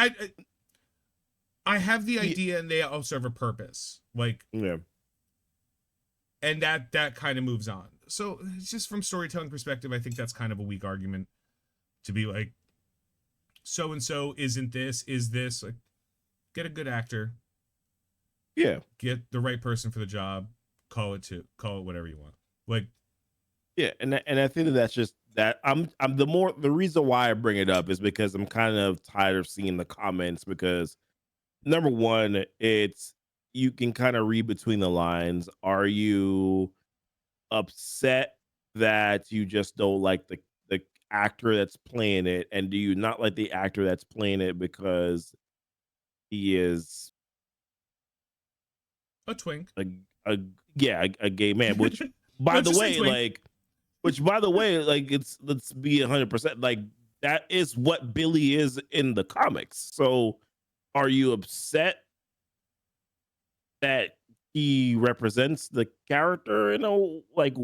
Speaker 1: I have the idea, and they also have a purpose. Like,
Speaker 2: yeah.
Speaker 1: And that kind of moves on. So it's just from storytelling perspective, I think that's kind of a weak argument to be like, so and so isn't this, is this. Like, get a good actor.
Speaker 2: Yeah.
Speaker 1: Get the right person for the job. Call it whatever you want. Like,
Speaker 2: yeah, and I think that's just that the reason why I bring it up is because I'm kind of tired of seeing the comments, because number one, it's, you can kind of read between the lines. Are you upset that you just don't like the actor that's playing it, and do you not like the actor that's playing it because he is
Speaker 1: a twink,
Speaker 2: a gay man, which by the way, like, it's, let's be 100%, like, that is what Billy is in the comics. So are you upset that he represents the character, you know, like,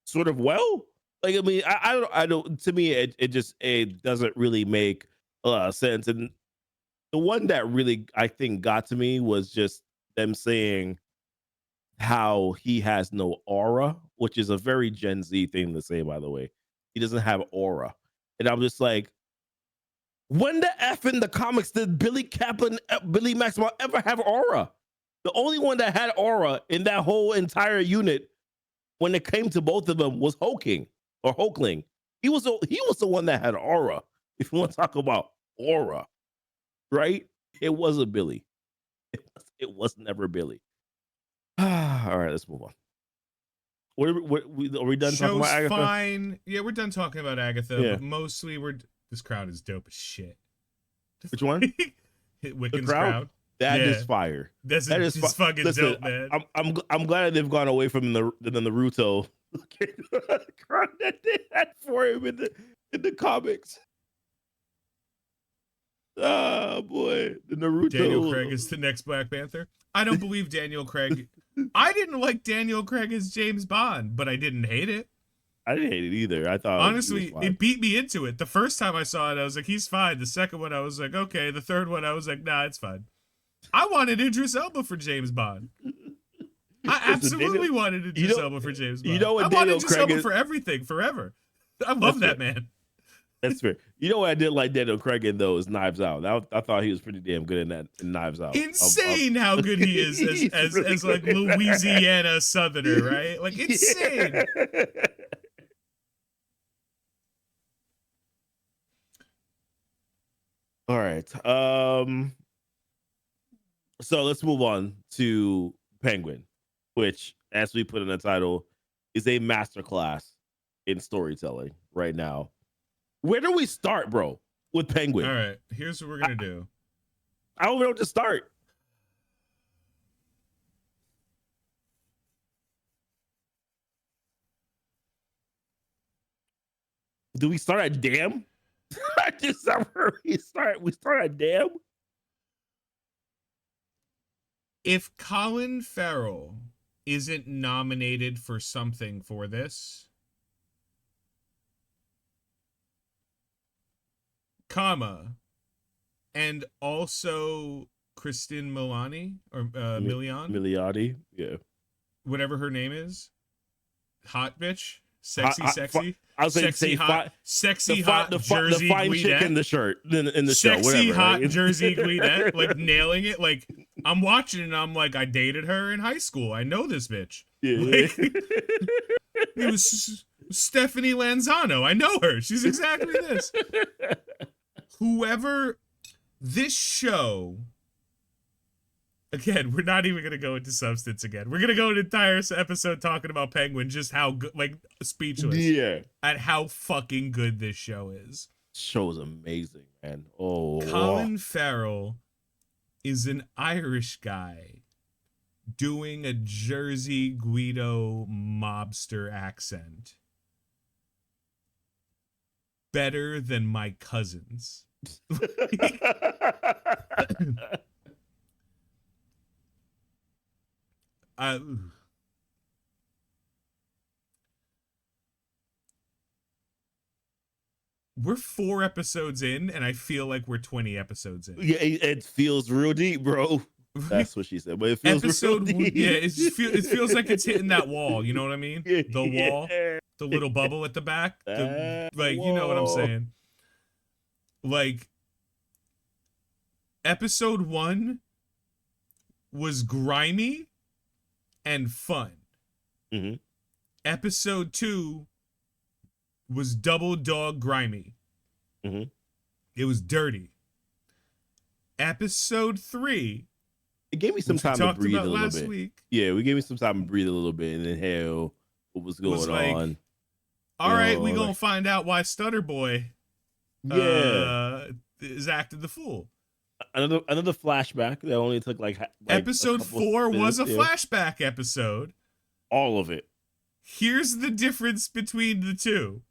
Speaker 2: sort of well? Like, I mean, I don't, to me, it doesn't really make a lot of sense. And the one that really, I think, got to me was just them saying how he has no aura, which is a very Gen Z thing to say, by the way. He doesn't have aura. And I'm just like, when the F in the comics did Billy Maxwell ever have aura? The only one that had aura in that whole entire unit, when it came to both of them, was Hulkling. He was the one that had aura. If you want to talk about aura, right? It wasn't Billy. It was never Billy. All right, let's move on. Are we done talking about Agatha?
Speaker 1: Fine. Yeah, we're done talking about Agatha,
Speaker 2: Yeah.
Speaker 1: but mostly this crowd is dope as shit.
Speaker 2: Which one?
Speaker 1: Hit
Speaker 2: The
Speaker 1: Wiccan's
Speaker 2: crowd.
Speaker 1: Crowd.
Speaker 2: That
Speaker 1: Yeah.
Speaker 2: is fire.
Speaker 1: That's
Speaker 2: That is
Speaker 1: just fucking
Speaker 2: Listen,
Speaker 1: dope, man.
Speaker 2: I'm glad they've gone away from the Naruto crowd that they had for him in the comics. Oh boy, the Naruto.
Speaker 1: Daniel Craig is the next Black Panther. I don't believe Daniel Craig. I didn't like Daniel Craig as James Bond, but I didn't hate it.
Speaker 2: I didn't hate it either. I thought
Speaker 1: Honestly, it beat me into it. The first time I saw it, I was like, he's fine. The second one, I was like, okay. The third one, I was like, nah, it's fine. I wanted Idris Elba for James Bond. I absolutely wanted Idris Elba for James Bond.
Speaker 2: You know what
Speaker 1: I wanted Idris Elba for everything, forever. I love that man.
Speaker 2: That's fair. You know what I did like Daniel Craig in though is Knives Out. I thought he was pretty damn good in Knives Out.
Speaker 1: Insane how good he is as really as like Louisiana Southerner, right? Like insane. Yeah.
Speaker 2: All right. So let's move on to Penguin, which, as we put in the title, is a masterclass in storytelling right now. Where do we start, bro, with Penguin?
Speaker 1: All right, here's what we're going to do.
Speaker 2: I don't know where to start. Do we start at Damn? Just where we start. We start at Damn.
Speaker 1: If Colin Farrell isn't nominated for something for this, and also Kristen Milioti or
Speaker 2: Milioti, yeah,
Speaker 1: whatever her name is, hot bitch, sexy.
Speaker 2: I was going to say
Speaker 1: sexy hot Jersey
Speaker 2: the fine chick in the shirt in the show,
Speaker 1: sexy
Speaker 2: whatever,
Speaker 1: hot
Speaker 2: right?
Speaker 1: Jersey Guidette, like nailing it. Like I'm watching it and I'm like, I dated her in high school. I know this bitch.
Speaker 2: Yeah.
Speaker 1: Like, it was Stephanie Lanzano. I know her. She's exactly this. Whoever this show. Again, we're not even going to go into substance again. We're going to go an entire episode talking about Penguin, just how good, like, speechless.
Speaker 2: Yeah.
Speaker 1: At how fucking good this show is.
Speaker 2: Show's amazing, man. Oh.
Speaker 1: Colin Farrell is an Irish guy doing a Jersey Guido mobster accent. Better than my cousins. We're 4 episodes in, and I feel like we're 20 episodes in.
Speaker 2: Yeah, it feels real deep, bro. That's what she said, but it feels real deep.
Speaker 1: Yeah, it feels like it's hitting that wall. You know what I mean? The wall, the little bubble at the back. You know what I'm saying? Like, episode 1 was grimy and fun.
Speaker 2: Mm-hmm.
Speaker 1: Episode 2 was double dog grimy.
Speaker 2: Mm-hmm.
Speaker 1: It was dirty. Episode 3,
Speaker 2: it gave me some time to breathe a little bit.
Speaker 1: Week,
Speaker 2: yeah, we gave me some time to breathe a little bit and inhale what was going on.
Speaker 1: All right, we gonna find out why Stutter Boy is acting the fool.
Speaker 2: Another flashback that only took like
Speaker 1: episode 4 was a flashback episode.
Speaker 2: All of it.
Speaker 1: Here's the difference between the two.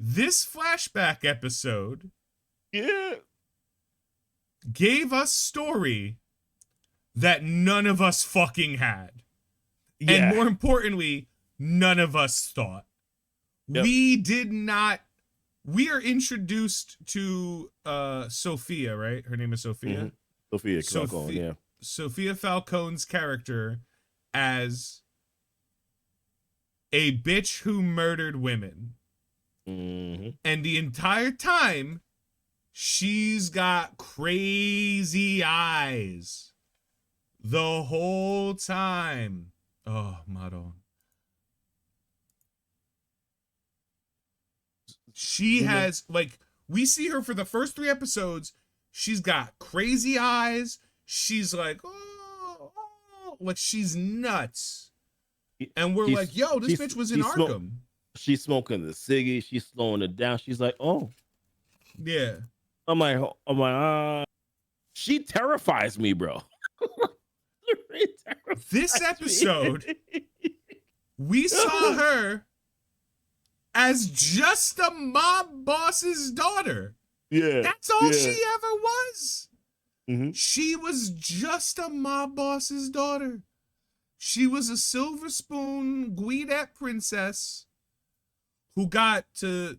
Speaker 1: This flashback episode gave us story that none of us fucking had. Yeah. And more importantly, none of us thought. Yep. We are introduced to Sophia, right? Her name is Sophia.
Speaker 2: Mm-hmm. Falcone, yeah.
Speaker 1: Sophia Falcone's character as a bitch who murdered women.
Speaker 2: Mm-hmm.
Speaker 1: And the entire time, she's got crazy eyes. The whole time. Oh, Maron. She has, like, we see her for the first 3 episodes. She's got crazy eyes. She's like, like she's nuts. And we're like, yo, this bitch was in Arkham.
Speaker 2: She's smoking the ciggy. She's slowing it down. She's like, oh.
Speaker 1: Yeah.
Speaker 2: I'm like, She terrifies me, bro.
Speaker 1: This episode, we saw her as just a mob boss's daughter.
Speaker 2: Yeah.
Speaker 1: That's all she ever was.
Speaker 2: Mm-hmm.
Speaker 1: She was just a mob boss's daughter. She was a silver spoon Guidette princess who got to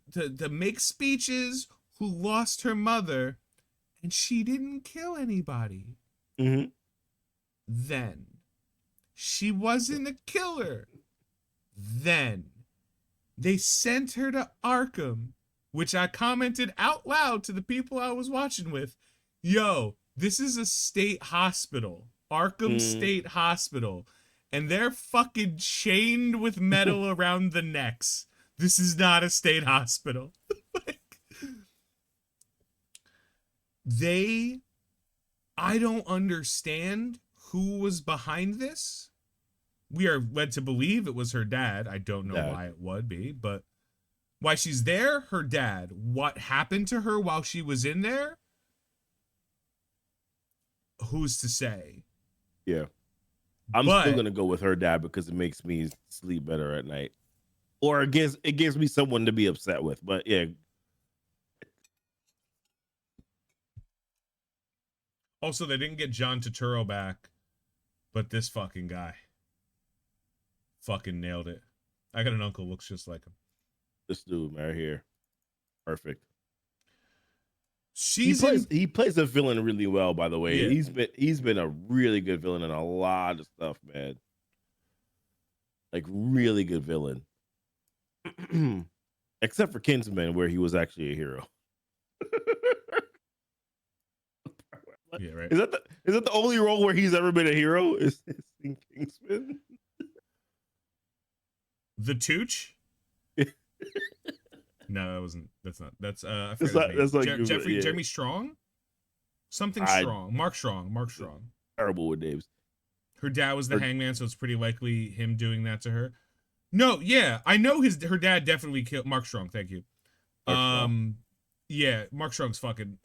Speaker 1: make speeches, who lost her mother, and she didn't kill anybody.
Speaker 2: Mm-hmm.
Speaker 1: Then. She wasn't a killer. Then. They sent her to Arkham, which I commented out loud to the people I was watching with. Yo, this is a state hospital. Arkham State Hospital. And they're fucking chained with metal around the necks. This is not a state hospital. I don't understand who was behind this. We are led to believe it was her dad. I don't know why it would be, but why she's there, her dad. What happened to her while she was in there? Who's to say?
Speaker 2: Yeah. I'm still gonna go with her dad because it makes me sleep better at night. Or it gives me someone to be upset with. But yeah.
Speaker 1: Also, they didn't get John Turturro back, but this fucking guy fucking nailed it. I got an uncle who looks just like him.
Speaker 2: This dude right here. Perfect.
Speaker 1: He
Speaker 2: plays a villain really well, by the way.
Speaker 1: Yeah.
Speaker 2: He's been a really good villain in a lot of stuff, man. Like really good villain. Except for Kingsman, where he was actually a hero.
Speaker 1: Yeah, right.
Speaker 2: Is that the only role where he's ever been a hero? Is in Kingsman?
Speaker 1: The Tooch? No, that wasn't. That's not. That's Jeremy Strong. Something Strong. Mark Strong.
Speaker 2: Terrible with names.
Speaker 1: Her dad was the hangman, so it's pretty likely him doing that to her. No, yeah, I know her dad definitely killed Mark Strong. Thank you. Yeah, Mark Strong's fucking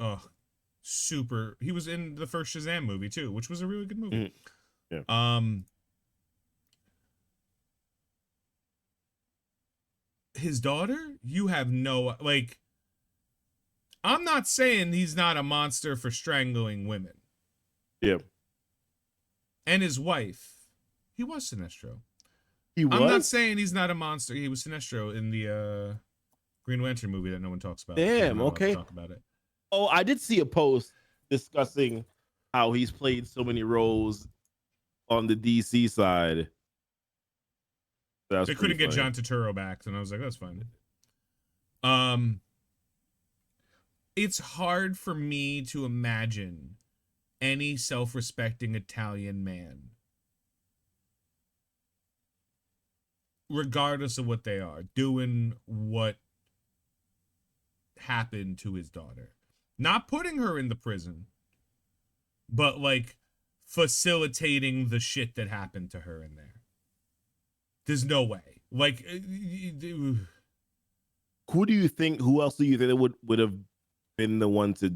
Speaker 1: super. He was in the first Shazam movie too, which was a really good movie.
Speaker 2: Mm-hmm. Yeah.
Speaker 1: His daughter, you have no, like, I'm not saying he's not a monster for strangling women.
Speaker 2: Yeah.
Speaker 1: And his wife, he was Sinestro.
Speaker 2: He was?
Speaker 1: I'm not saying he's not a monster. He was Sinestro in the Green Lantern movie that no one talks about.
Speaker 2: Damn, okay.
Speaker 1: Talk about it.
Speaker 2: Oh, I did see a post discussing how he's played so many roles on the DC side.
Speaker 1: They couldn't get John Turturro back, and I was like, that's fine. It's hard for me to imagine any self-respecting Italian man, regardless of what they are, doing what happened to his daughter. Not putting her in the prison, but like facilitating the shit that happened to her in there. There's no way. Like,
Speaker 2: who else do you think would have been the one to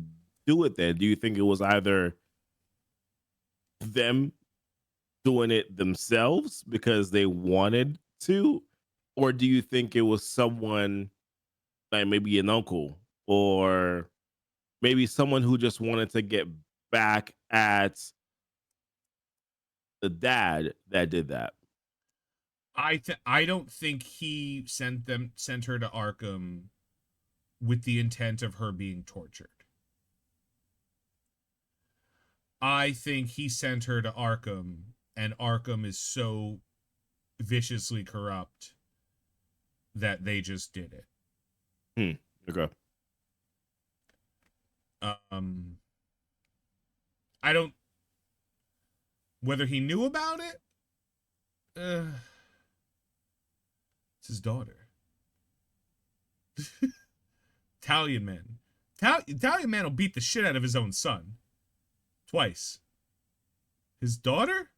Speaker 2: do it then? Do you think it was either them doing it themselves because they wanted to, or do you think it was someone like maybe an uncle or maybe someone who just wanted to get back at the dad that did that?
Speaker 1: I don't think he sent her to Arkham with the intent of her being tortured. I think he sent her to Arkham, and Arkham is so viciously corrupt that they just did it.
Speaker 2: Okay.
Speaker 1: I don't. Whether he knew about it, it's his daughter. Italian man. Italian man will beat the shit out of his own son. Twice. His daughter?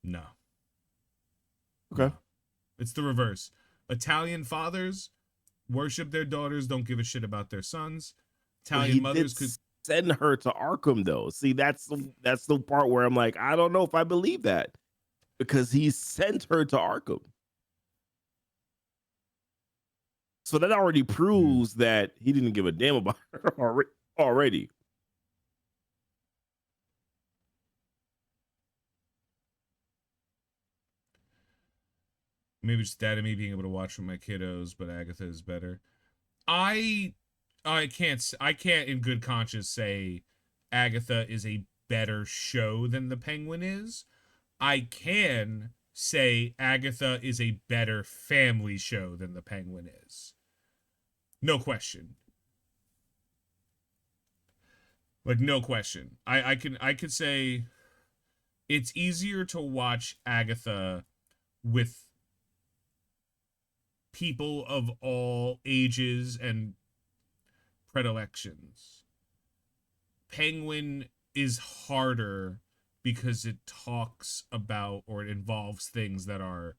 Speaker 1: No.
Speaker 2: Okay.
Speaker 1: No. It's the reverse. Italian fathers worship their daughters, don't give a shit about their sons. Italian mothers could
Speaker 2: send her to Arkham though. See, that's the part where I'm like, I don't know if I believe that because he sent her to Arkham. So that already proves that he didn't give a damn about her already.
Speaker 1: Maybe just that and me being able to watch with my kiddos, but Agatha is better. I can't in good conscience say Agatha is a better show than The Penguin is. I can say Agatha is a better family show than The Penguin is. No question. Like no question. I could say it's easier to watch Agatha with people of all ages and predilections. Penguin is harder because it talks about or it involves things that are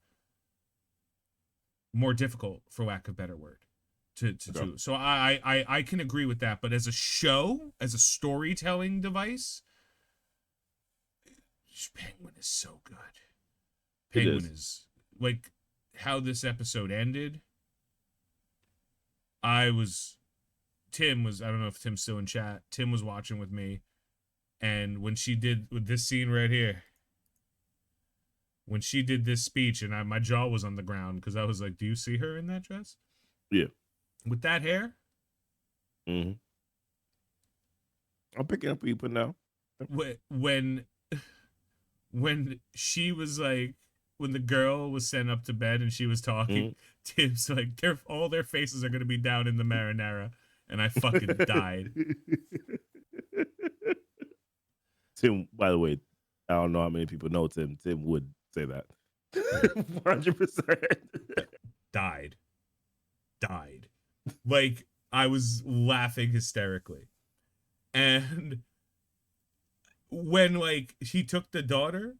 Speaker 1: more difficult, for lack of a better word, to do. So I can agree with that. But as a show, as a storytelling device, Penguin is so good. Penguin is like how this episode ended. Tim was, I don't know if Tim's still in chat. Tim was watching with me. And when she did with this scene right here, when she did this speech and my jaw was on the ground because I was like, do you see her in that dress?
Speaker 2: Yeah.
Speaker 1: With that hair?
Speaker 2: Mm-hmm. I'm picking up what you put down.
Speaker 1: When she was like, when the girl was sent up to bed and she was talking, Tim's like, all their faces are going to be down in the marinara. And I fucking died.
Speaker 2: Tim, by the way, I don't know how many people know Tim. Tim would say that. 100%.
Speaker 1: Died. Like, I was laughing hysterically. And when, like, she took the daughter,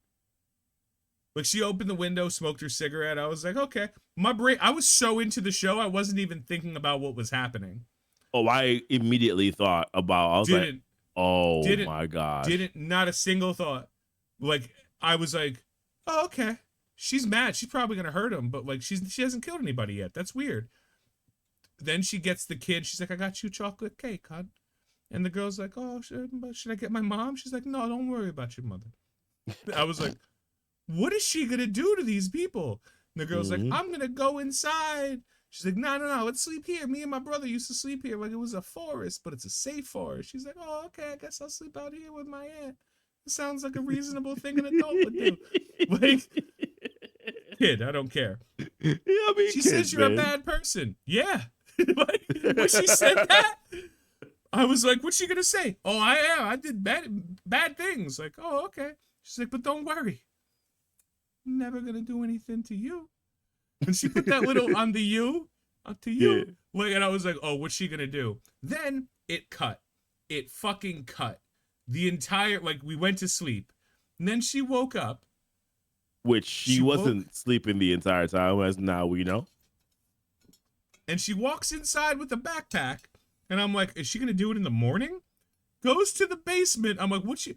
Speaker 1: like, she opened the window, smoked her cigarette, I was like, okay. My brain, I was so into the show, I wasn't even thinking about what was happening.
Speaker 2: Oh, I immediately thought about, I was like, oh my gosh.
Speaker 1: Not a single thought. Like, I was like, oh, okay. She's mad. She's probably going to hurt him, but, like, she hasn't killed anybody yet. That's weird. Then she gets the kid. She's like, I got you chocolate cake, hon. And the girl's like, oh, should I get my mom? She's like, no, don't worry about your mother. I was like, what is she going to do to these people? And the girl's like, I'm going to go inside. She's like, no, let's sleep here. Me and my brother used to sleep here like it was a forest, but it's a safe forest. She's like, oh, okay, I guess I'll sleep out here with my aunt. It sounds like a reasonable thing an adult would do. Like, kid, I don't care.
Speaker 2: Yeah, I mean,
Speaker 1: she says you're a bad person. Yeah. Like, when she said that, I was like, what's she going to say? Oh, I am. I did bad things. Like, oh, okay. She's like, but don't worry. I'm never going to do anything to you. And she put that little on the you, to you. Yeah. Like, and I was like, oh, what's she gonna do? Then it cut. It fucking cut. The entire, like, we went to sleep. And then she woke up.
Speaker 2: Which she wasn't sleeping the entire time, as now we know.
Speaker 1: And she walks inside with a backpack. And I'm like, is she gonna do it in the morning? Goes to the basement. I'm like, what's she?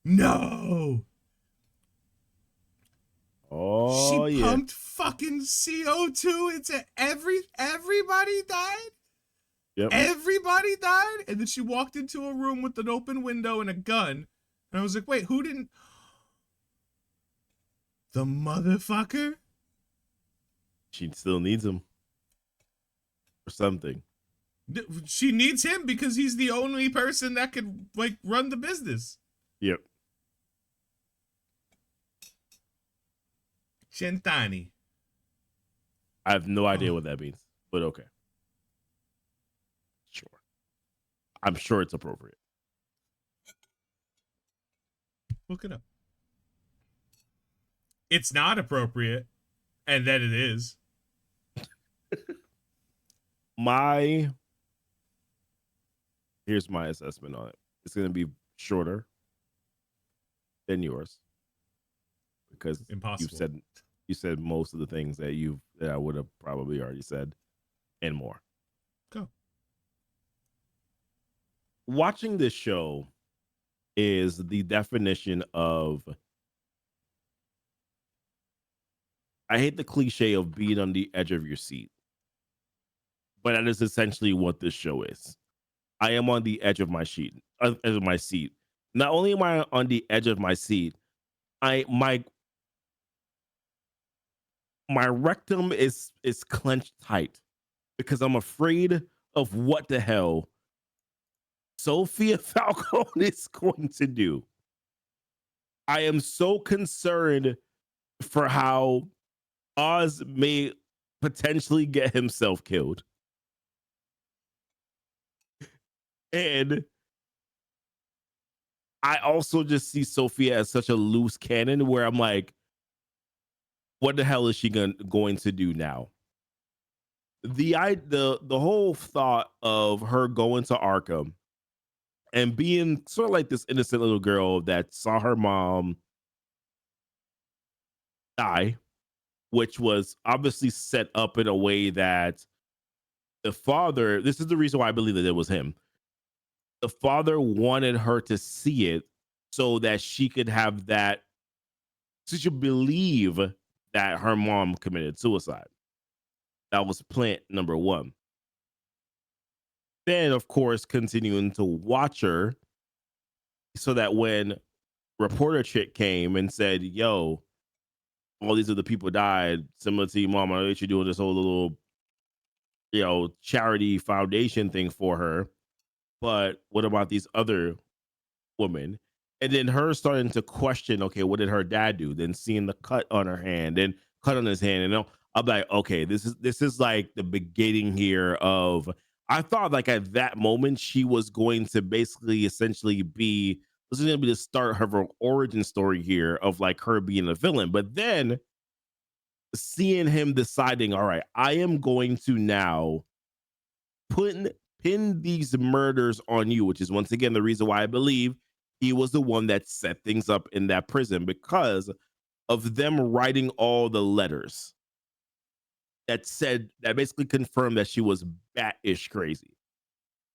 Speaker 1: No.
Speaker 2: Oh,
Speaker 1: she pumped fucking CO2 into everybody died. Yep. Everybody died. And then she walked into a room with an open window and a gun. And I was like, wait, who didn't? The motherfucker?
Speaker 2: She still needs him. Or something.
Speaker 1: She needs him because he's the only person that could, like, run the business.
Speaker 2: Yep.
Speaker 1: Centani.
Speaker 2: I have no idea what that means, but okay. Sure. I'm sure it's appropriate.
Speaker 1: Look it up. It's not appropriate, and then it is.
Speaker 2: Here's my assessment on it. It's going to be shorter than yours because
Speaker 1: impossible.
Speaker 2: You said most of the things that I would have probably already said and more.
Speaker 1: Go.
Speaker 2: watching this show is the definition of, I hate the cliche of being on the edge of your seat, but that is essentially what this show is. I am on the edge of my edge of my seat. Not only am I on the edge of my seat, I my rectum is clenched tight because I'm afraid of what the hell Sophia Falcone is going to do. I am so concerned for how Oz may potentially get himself killed. And I also just see Sophia as such a loose cannon where I'm like, what the hell is she going to do now? The whole thought of her going to Arkham and being sort of like this innocent little girl that saw her mom die, which was obviously set up in a way that the father, this is the reason why I believe that it was him. The father wanted her to see it so that she could have that, so she could believe that her mom committed suicide. That was plant number one. Then, of course, continuing to watch her so that when reporter chick came and said, yo, all these other people died, similar to your mom, I know that you're doing this whole little, charity foundation thing for her. But what about these other women? And then her starting to question, okay, what did her dad do? Then seeing the cut on her hand and cut on his hand. And I'm like, okay, this is like the beginning here of, I thought like at that moment she was going to basically essentially be, this is going to be the start of her origin story here of like her being a villain. But then seeing him deciding, all right, I am going to now pin these murders on you, which is once again the reason why I believe he was the one that set things up in that prison, because of them writing all the letters that basically confirmed that she was bat-ish crazy.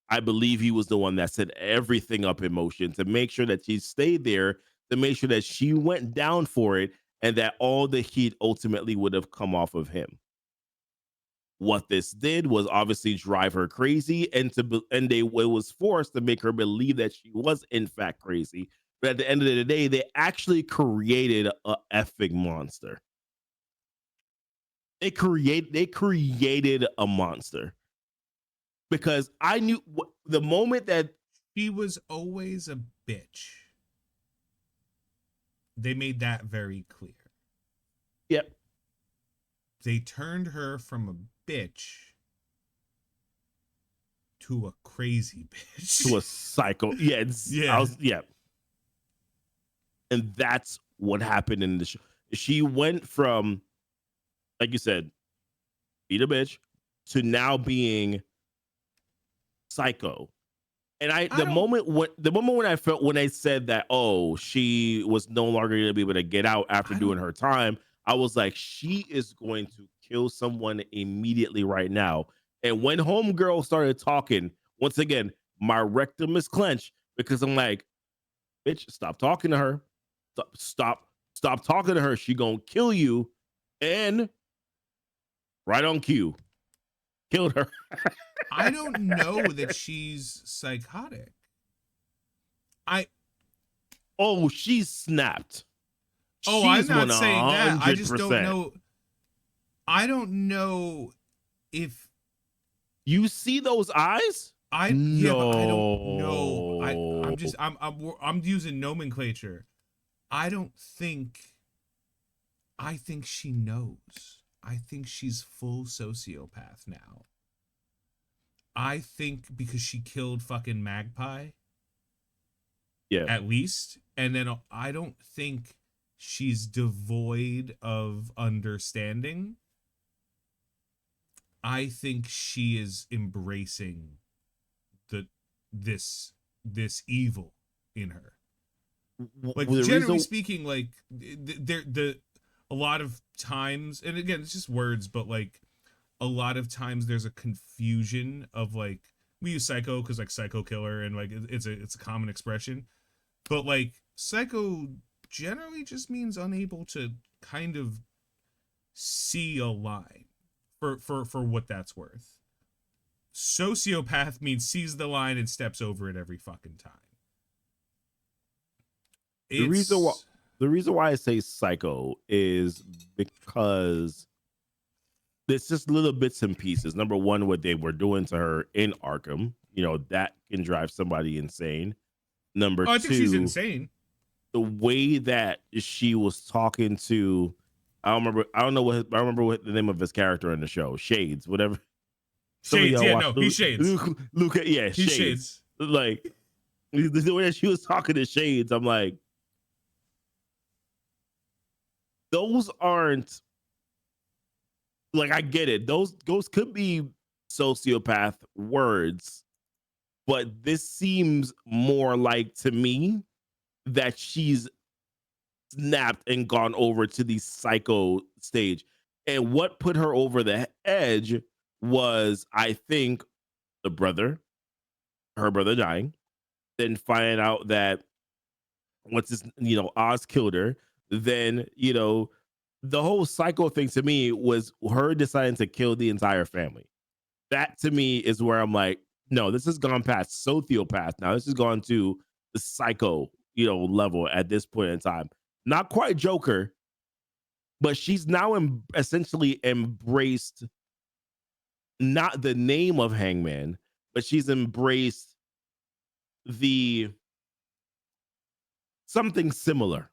Speaker 2: I believe he was the one that set everything up in motion to make sure that she stayed there, to make sure that she went down for it, and that all the heat ultimately would have come off of him. What this did was obviously drive her crazy, and it was forced to make her believe that she was in fact crazy. But at the end of the day, they actually created a effing monster. They created a monster, because I knew the moment that
Speaker 1: she was always a bitch. They made that very clear.
Speaker 2: Yep.
Speaker 1: They turned her from a bitch to a crazy bitch.
Speaker 2: To a psycho. Yeah. Yeah. And that's what happened in the show. She went from, like you said, beat a bitch, to now being psycho. And the moment when I felt, when I said that, oh, she was no longer going to be able to get out after doing her time, I was like, she is going to kill someone immediately right now. And when homegirl started talking, once again, my rectum is clenched, because I'm like, bitch, stop talking to her. Stop talking to her. She gonna kill you. And right on cue, killed her.
Speaker 1: I don't know that she's psychotic.
Speaker 2: She's snapped.
Speaker 1: I'm not saying that. I just don't know. I don't know if
Speaker 2: you see those eyes.
Speaker 1: Yeah, but I don't know. I'm using nomenclature. I think she knows. I think she's full sociopath now. I think because she killed fucking Magpie.
Speaker 2: Yeah.
Speaker 1: At least. And then I don't think she's devoid of understanding. I think she is embracing this evil in her. Like, generally speaking, like a lot of times, and again, it's just words, but like a lot of times there's a confusion of like we use psycho because like psycho killer and like it's a common expression, but like psycho generally just means unable to kind of see a line for what that's worth. Sociopath means sees the line and steps over it every fucking time.
Speaker 2: The reason why
Speaker 1: It's
Speaker 2: I say psycho is because it's just little bits and pieces. Number one, what they were doing to her in Arkham, that can drive somebody insane. Number
Speaker 1: I think she's
Speaker 2: two,
Speaker 1: insane.
Speaker 2: the way that she was talking to, I don't remember what the name of his character in the show, Shades, whatever. Some of
Speaker 1: Shades,
Speaker 2: y'all
Speaker 1: yeah,
Speaker 2: watch
Speaker 1: no, he's Shades.
Speaker 2: Luke, yeah,
Speaker 1: He's
Speaker 2: Shades. Like the way that she was talking to Shades, I'm like, those aren't, like, I get it. Those could be sociopath words, but this seems more like, to me, that she's snapped and gone over to the psycho stage. And what put her over the edge was, I think, her brother dying, then finding out that Oz killed her. Then, the whole psycho thing to me was her deciding to kill the entire family. That to me is where I'm like, no, this has gone past sociopath. Now this has gone to the psycho, level at this point in time. Not quite Joker, but she's now essentially embraced not the name of Hangman, but she's embraced the something similar.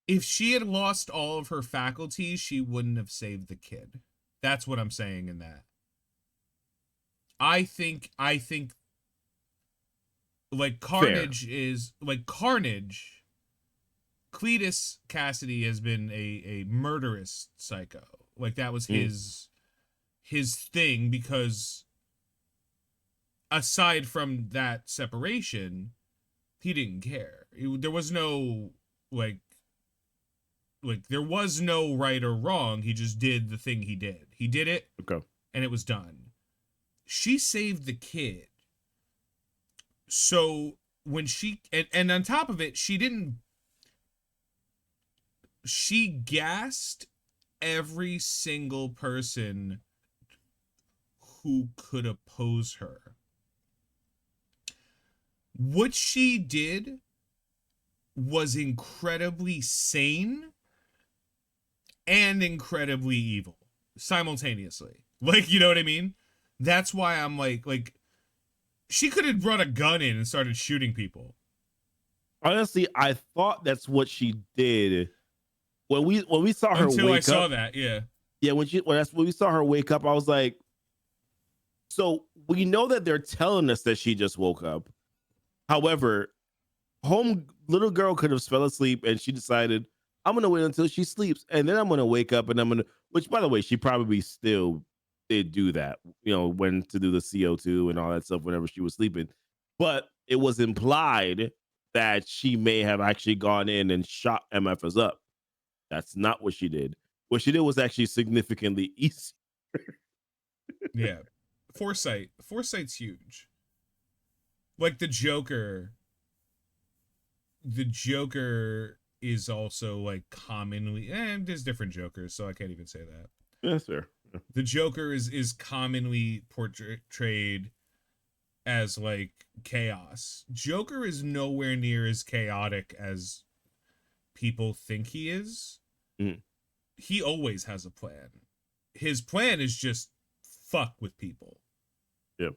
Speaker 1: If she had lost all of her faculties, she wouldn't have saved the kid. That's what I'm saying in that. I think like Carnage
Speaker 2: Fair.
Speaker 1: is like Carnage. Cletus Cassidy has been a murderous psycho. Like that was his thing, because aside from that separation, he didn't care. There was no like there was no right or wrong. He just did the thing he did. He did it,
Speaker 2: Okay.
Speaker 1: and it was done. She saved the kid. So when she and on top of it, she gassed every single person who could oppose her. What she did was incredibly sane and incredibly evil simultaneously. Like, you know what I mean? That's why I'm like she could have brought a gun in and started shooting people.
Speaker 2: Honestly, I thought that's what she did when we saw her
Speaker 1: Until
Speaker 2: wake
Speaker 1: I saw
Speaker 2: up.
Speaker 1: that, yeah.
Speaker 2: Yeah, when we saw her wake up, I was like, so we know that they're telling us that she just woke up. However, little girl could have fell asleep and she decided, I'm gonna wait until she sleeps and then I'm gonna wake up and which, by the way, she probably still did do that, when to do the CO2 and all that stuff whenever she was sleeping. But it was implied that she may have actually gone in and shot MFers up. That's not what she did. What she did was actually significantly easier.
Speaker 1: Yeah. Foresight's huge. Like the Joker is also like commonly, and there's different Jokers, so I can't even say that.
Speaker 2: Yes, sir. Yeah.
Speaker 1: The Joker is commonly portrayed as like chaos. Joker is nowhere near as chaotic as people think he is.
Speaker 2: Mm.
Speaker 1: He always has a plan. His plan is just fuck with people.
Speaker 2: Yep.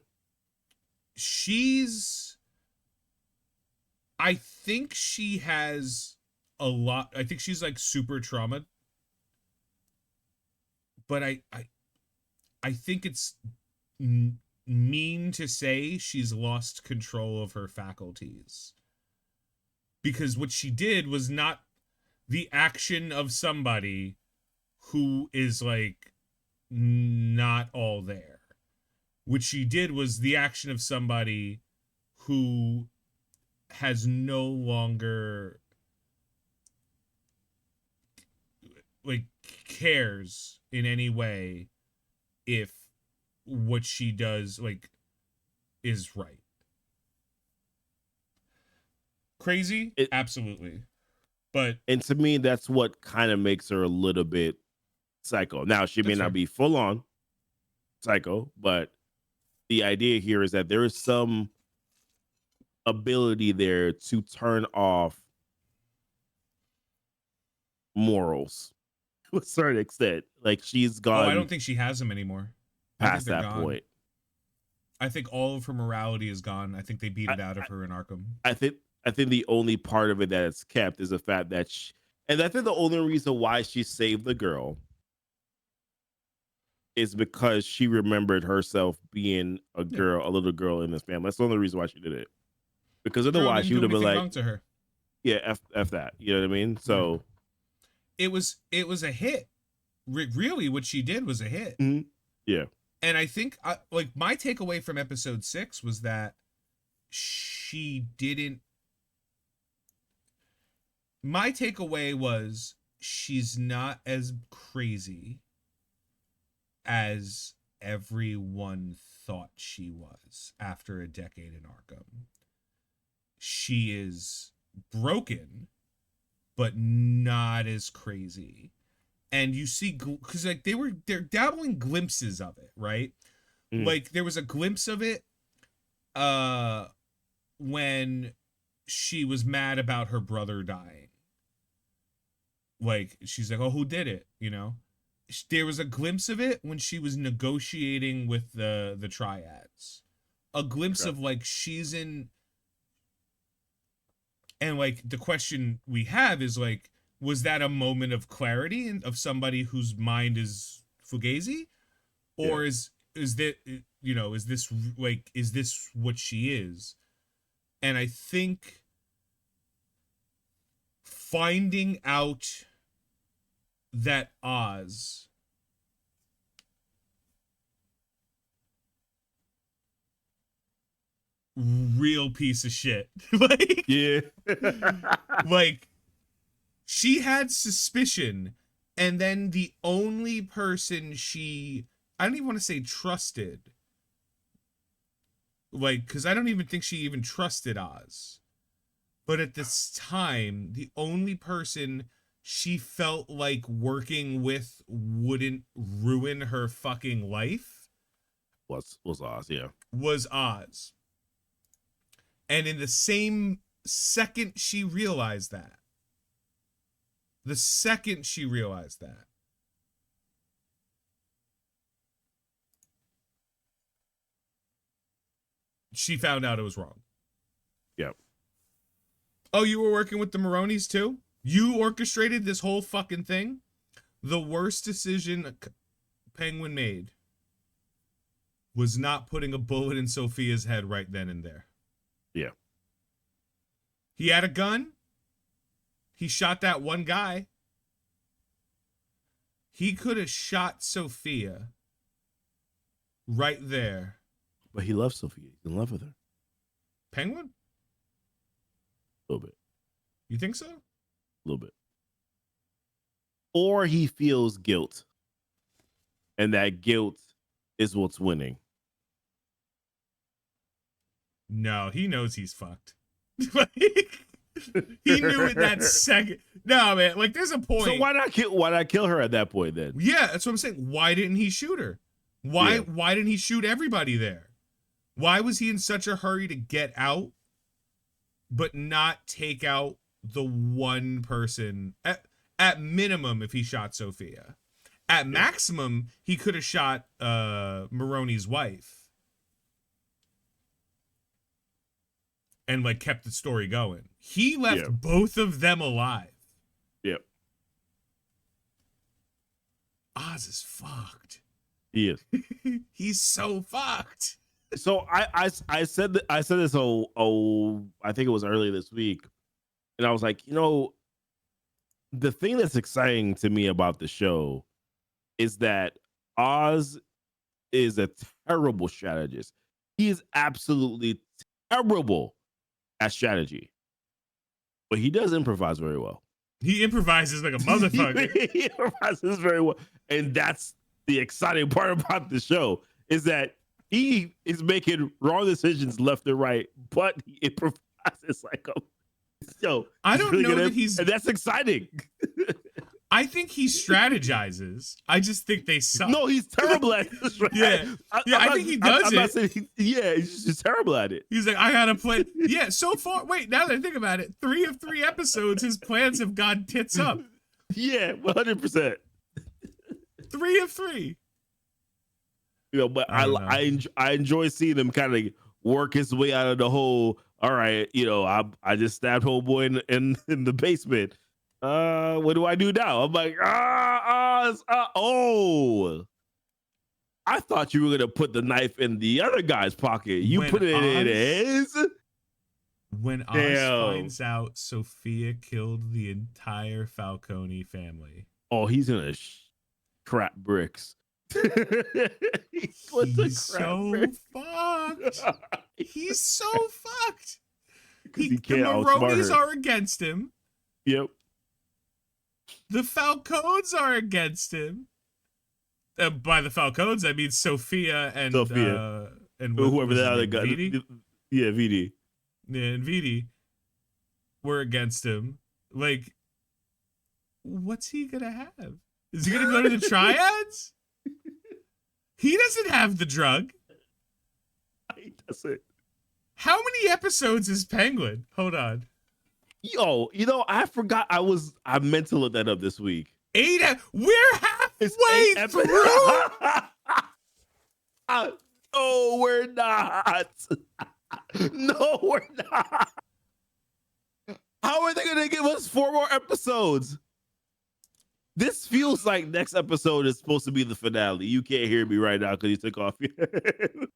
Speaker 1: I think she has a lot. I think she's like super trauma. But I think it's mean to say she's lost control of her faculties. Because what she did was not the action of somebody who is like not all there. What she did was the action of somebody who has no longer like cares in any way if what she does, like is right. Crazy? Absolutely. But
Speaker 2: and to me, that's what kind of makes her a little bit psycho. Now, she may not be full on psycho, but the idea here is that there is some ability there to turn off morals to a certain extent. Like she's gone.
Speaker 1: I don't think she has them anymore.
Speaker 2: Past that point.
Speaker 1: I think all of her morality is gone. I think they beat it out of her in Arkham.
Speaker 2: I think the only part of it that it's kept is the fact that and I think the only reason why she saved the girl is because she remembered herself being a girl, a little girl in this family. That's the only reason why she did it. Because otherwise she would have been like,
Speaker 1: to her.
Speaker 2: Yeah, F that. You know what I mean? So
Speaker 1: it was a hit. Really, what she did was a hit.
Speaker 2: Mm-hmm. Yeah.
Speaker 1: And I think like my takeaway from episode 6 was that she didn't. My takeaway was she's not as crazy as everyone thought she was after a decade in Arkham. She is broken, but not as crazy. And you see, because like they're dabbling glimpses of it, right? Like there was a glimpse of it when she was mad about her brother dying. Like she's like, oh, who did it? You know, there was a glimpse of it when she was negotiating with the triads. A glimpse of like she's in. And like the question we have is like, was that a moment of clarity and of somebody whose mind is fugazi, or is that, you know, is this what she is? And I think finding out that Oz real piece of shit. Like,
Speaker 2: yeah.
Speaker 1: Like she had suspicion, and then the only person I don't even want to say trusted, like, because I don't even think she even trusted Oz, but at this time the only person she felt like working with wouldn't ruin her fucking life
Speaker 2: was Oz.
Speaker 1: Was Oz. And in the same second she realized that, she found out it was wrong.
Speaker 2: Yep.
Speaker 1: Oh, you were working with the Maronis too? You orchestrated this whole fucking thing? The worst decision Penguin made was not putting a bullet in Sophia's head right then and there.
Speaker 2: Yeah.
Speaker 1: He had a gun. He shot that one guy. He could have shot Sophia right there.
Speaker 2: But he loves Sophia. He's in love with her.
Speaker 1: Penguin?
Speaker 2: A little bit.
Speaker 1: You think so?
Speaker 2: A little bit. Or he feels guilt. And that guilt is what's winning.
Speaker 1: No, he knows he's fucked. He knew it that second. No, man, like there's a point.
Speaker 2: So why not kill her at that point then?
Speaker 1: Yeah, that's what I'm saying. Why didn't he shoot her? Why didn't he shoot everybody there? Why was he in such a hurry to get out but not take out the one person? At minimum, if he shot Sophia. At maximum, he could have shot Maroni's wife. And like kept the story going. He left both of them alive.
Speaker 2: Yep.
Speaker 1: Oz is fucked.
Speaker 2: He is.
Speaker 1: He's so fucked.
Speaker 2: So I said this I think it was earlier this week, and I was like, you know, the thing that's exciting to me about the show is that Oz is a terrible strategist. He is absolutely terrible at strategy, but he does improvise very well.
Speaker 1: He improvises like a motherfucker.
Speaker 2: He improvises very well, and that's the exciting part about the show, is that he is making wrong decisions left and right, but he improvises like a yo.
Speaker 1: I
Speaker 2: he's
Speaker 1: don't
Speaker 2: really
Speaker 1: know
Speaker 2: good
Speaker 1: that
Speaker 2: at-
Speaker 1: he's.
Speaker 2: and that's exciting.
Speaker 1: I think he strategizes. I just think they suck.
Speaker 2: No, he's terrible at this. Right?
Speaker 1: Yeah. Yeah, I think he does
Speaker 2: I'm not
Speaker 1: it.
Speaker 2: saying yeah, he's just terrible at it.
Speaker 1: He's like, I gotta play. Yeah, so far. Wait, now that I think about it, 3 of 3 episodes, his plans have gone tits up.
Speaker 2: Yeah, 100%.
Speaker 1: 3 of 3.
Speaker 2: You know, but
Speaker 1: I don't know.
Speaker 2: I enjoy seeing him kind of work his way out of the hole. All right, you know, I just stabbed homeboy in the basement. What do I do now? I'm like, oh. I thought you were gonna put the knife in the other guy's pocket. You
Speaker 1: When
Speaker 2: put it in
Speaker 1: Oz-
Speaker 2: his.
Speaker 1: When Oz
Speaker 2: Damn.
Speaker 1: finds out Sophia killed the entire Falcone family,
Speaker 2: Oh, he's gonna crap bricks.
Speaker 1: he's so fucked. He's so fucked.
Speaker 2: He
Speaker 1: The
Speaker 2: can't outsmart
Speaker 1: Maronis
Speaker 2: her.
Speaker 1: are against him.
Speaker 2: Yep.
Speaker 1: The Falcones are against him. By the Falcones, I mean Sophia and
Speaker 2: Whoever the other guy.
Speaker 1: Vidi?
Speaker 2: Yeah, VD.
Speaker 1: Yeah, and Vidi were against him. Like, what's he gonna have? Is he gonna go to the triads? He doesn't have the drug.
Speaker 2: He doesn't.
Speaker 1: How many episodes is Penguin? Hold on.
Speaker 2: Yo, you know, I forgot I meant to look that up this week.
Speaker 1: 8. We're
Speaker 2: It's
Speaker 1: halfway
Speaker 2: 8
Speaker 1: through.
Speaker 2: No, we're not. No, we're not. How are they gonna give us 4 more episodes? This feels like next episode is supposed to be the finale. You can't hear me right now because you took off your headphones.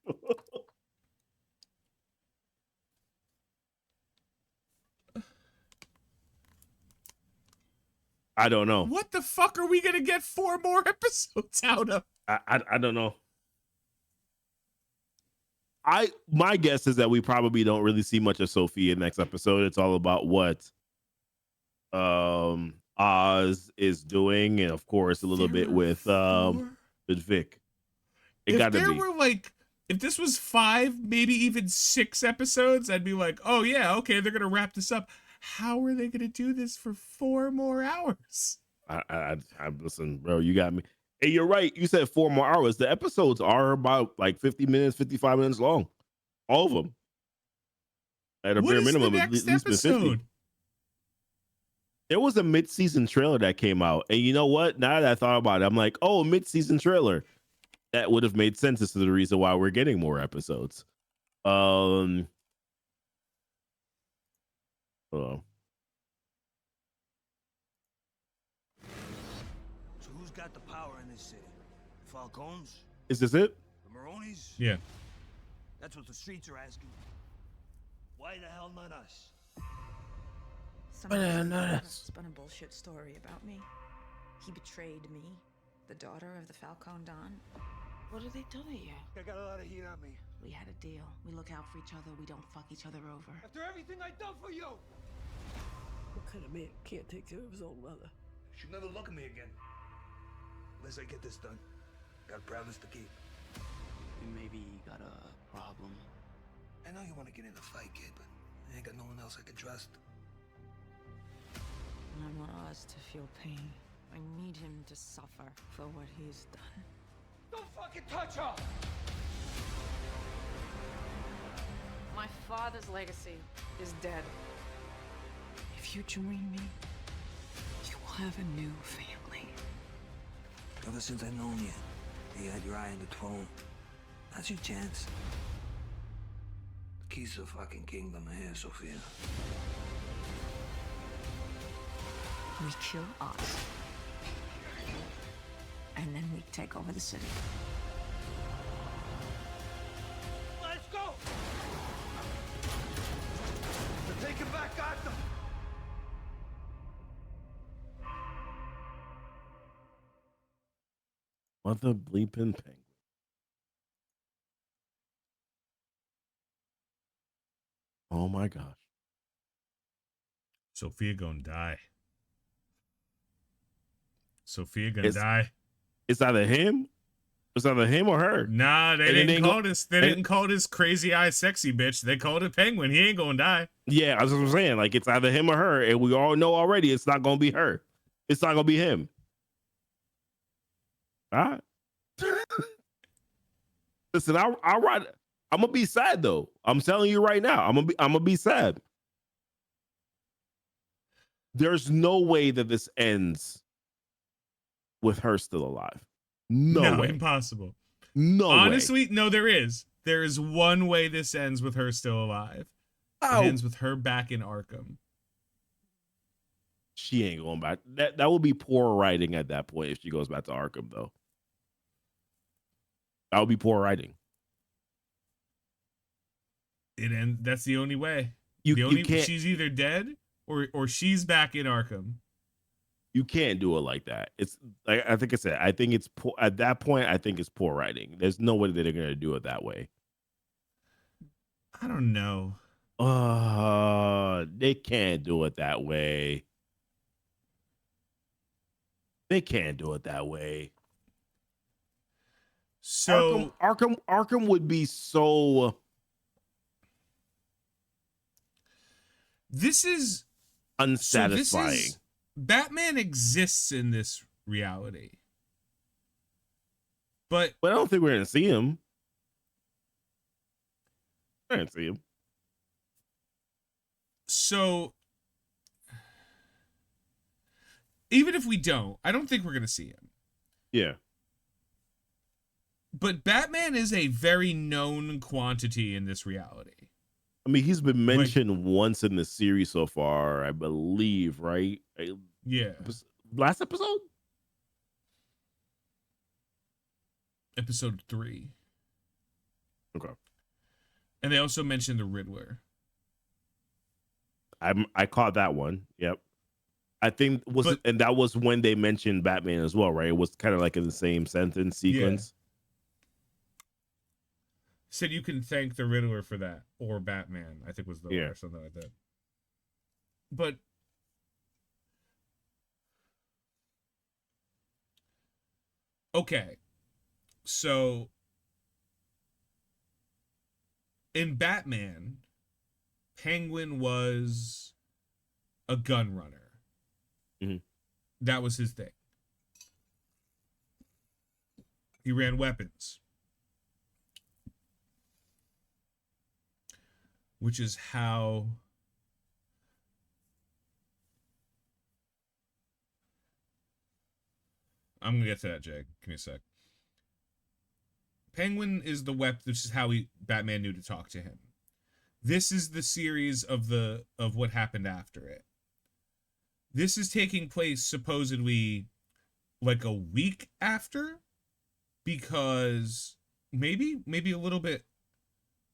Speaker 2: I don't know.
Speaker 1: What the fuck are we gonna get 4 more episodes out of?
Speaker 2: I don't know. My guess is that we probably don't really see much of Sophia next episode. It's all about what Oz is doing, and of course a little bit with Vic. It got to be.
Speaker 1: If there were like, if this was 5, maybe even 6 episodes, I'd be like, oh yeah, okay, they're gonna wrap this up. How are they gonna do this for 4 more hours?
Speaker 2: I listen, bro. You got me. Hey, you're right. You said 4 more hours. The episodes are about like 50 minutes, 55 minutes long. All of them. At a
Speaker 1: What
Speaker 2: bare
Speaker 1: is
Speaker 2: minimum,
Speaker 1: the
Speaker 2: at
Speaker 1: next
Speaker 2: least been 50.
Speaker 1: episode?
Speaker 2: There was a mid-season trailer that came out, and you know what? Now that I thought about it, I'm like, oh, mid-season trailer. That would have made sense as to the reason why we're getting more episodes. Hold on.
Speaker 3: So who's got the power in this city? The Falcons?
Speaker 2: Is this it?
Speaker 3: The Maronis?
Speaker 1: Yeah.
Speaker 3: That's what the streets are asking. Why the hell not us?
Speaker 4: Somebody spun a bullshit story about me. He betrayed me, the daughter of the Falcon Don.
Speaker 5: What did they do to you?
Speaker 3: I got a lot of heat on me.
Speaker 5: We had a deal. We look out for each other. We don't fuck each other over.
Speaker 3: After everything I've done for you!
Speaker 6: What kind of man can't take care of his own mother?
Speaker 3: She'll never look at me again. Unless I get this done. Got a promise to keep.
Speaker 5: You maybe got a problem.
Speaker 3: I know you want to get in a fight, kid, but I ain't got no one else I can trust.
Speaker 4: I want Oz to feel pain. I need him to suffer for what he's done.
Speaker 3: Don't fucking touch her!
Speaker 4: My father's legacy is dead. If you join me, you will have a new family.
Speaker 3: Ever since I've known you, you had your eye on the throne. That's your chance. The keys to the fucking kingdom are here, Sophia.
Speaker 4: We kill Oz. And then we take over the city.
Speaker 3: Let's go! We're taking back Agatha!
Speaker 2: Mother bleeping penguin. Oh my gosh.
Speaker 1: Sophia gonna die. Sophia gonna die.
Speaker 2: It's either him It's either him or her.
Speaker 1: Nah, they
Speaker 2: And it
Speaker 1: didn't
Speaker 2: ain't
Speaker 1: call
Speaker 2: go-
Speaker 1: this. They
Speaker 2: and-
Speaker 1: didn't call this crazy eye sexy bitch. They called it Penguin. He ain't gonna die.
Speaker 2: Yeah, that's what I'm saying. Like it's either him or her, and we all know already it's not gonna be her. It's not gonna be him. All right. Listen, I'll ride. I'm gonna be sad though. I'm telling you right now. I'm gonna be sad. There's no way that this ends with her still alive. No way.
Speaker 1: Impossible.
Speaker 2: No way.
Speaker 1: Honestly, no, there is. There is one way this ends with her still alive.
Speaker 2: Oh,
Speaker 1: It ends with her back in Arkham.
Speaker 2: she ain't going back. That would be poor writing at that point if she goes back to Arkham, though. That would be poor writing.
Speaker 1: That's the only way.
Speaker 2: You can't.
Speaker 1: She's either dead or she's back in Arkham.
Speaker 2: You can't do it like that. It's like I think I said. I think it's poor at that point. I think it's poor writing. There's no way that they're gonna do it that way.
Speaker 1: I don't know.
Speaker 2: They can't do it that way. They can't do it that way.
Speaker 1: So
Speaker 2: Arkham would be so.
Speaker 1: this is
Speaker 2: Unsatisfying.
Speaker 1: Batman exists in this reality. But
Speaker 2: I don't think we're gonna see him. I didn't see him.
Speaker 1: so even if we don't, I don't think we're gonna see him.
Speaker 2: Yeah.
Speaker 1: But Batman is a very known quantity in this reality.
Speaker 2: I mean, he's been mentioned once in the series so far, I believe, right?
Speaker 1: Yeah.
Speaker 2: Last episode?
Speaker 1: Episode 3.
Speaker 2: Okay.
Speaker 1: And they also mentioned the Riddler.
Speaker 2: I caught that one. Yep. I think and that was when they mentioned Batman as well, right? It was kind of like in the same sentence sequence.
Speaker 1: Said you can thank the Riddler for that, or Batman, I think was the or something like that. But okay, so in Batman, Penguin was a gun runner.
Speaker 2: Mm-hmm.
Speaker 1: That was his thing. He ran weapons. Which is how I'm gonna get to that, Jake. Give me a sec. Penguin is the weapon, which is how Batman knew to talk to him. This is the series of what happened after it. This is taking place supposedly like a week after, because maybe a little bit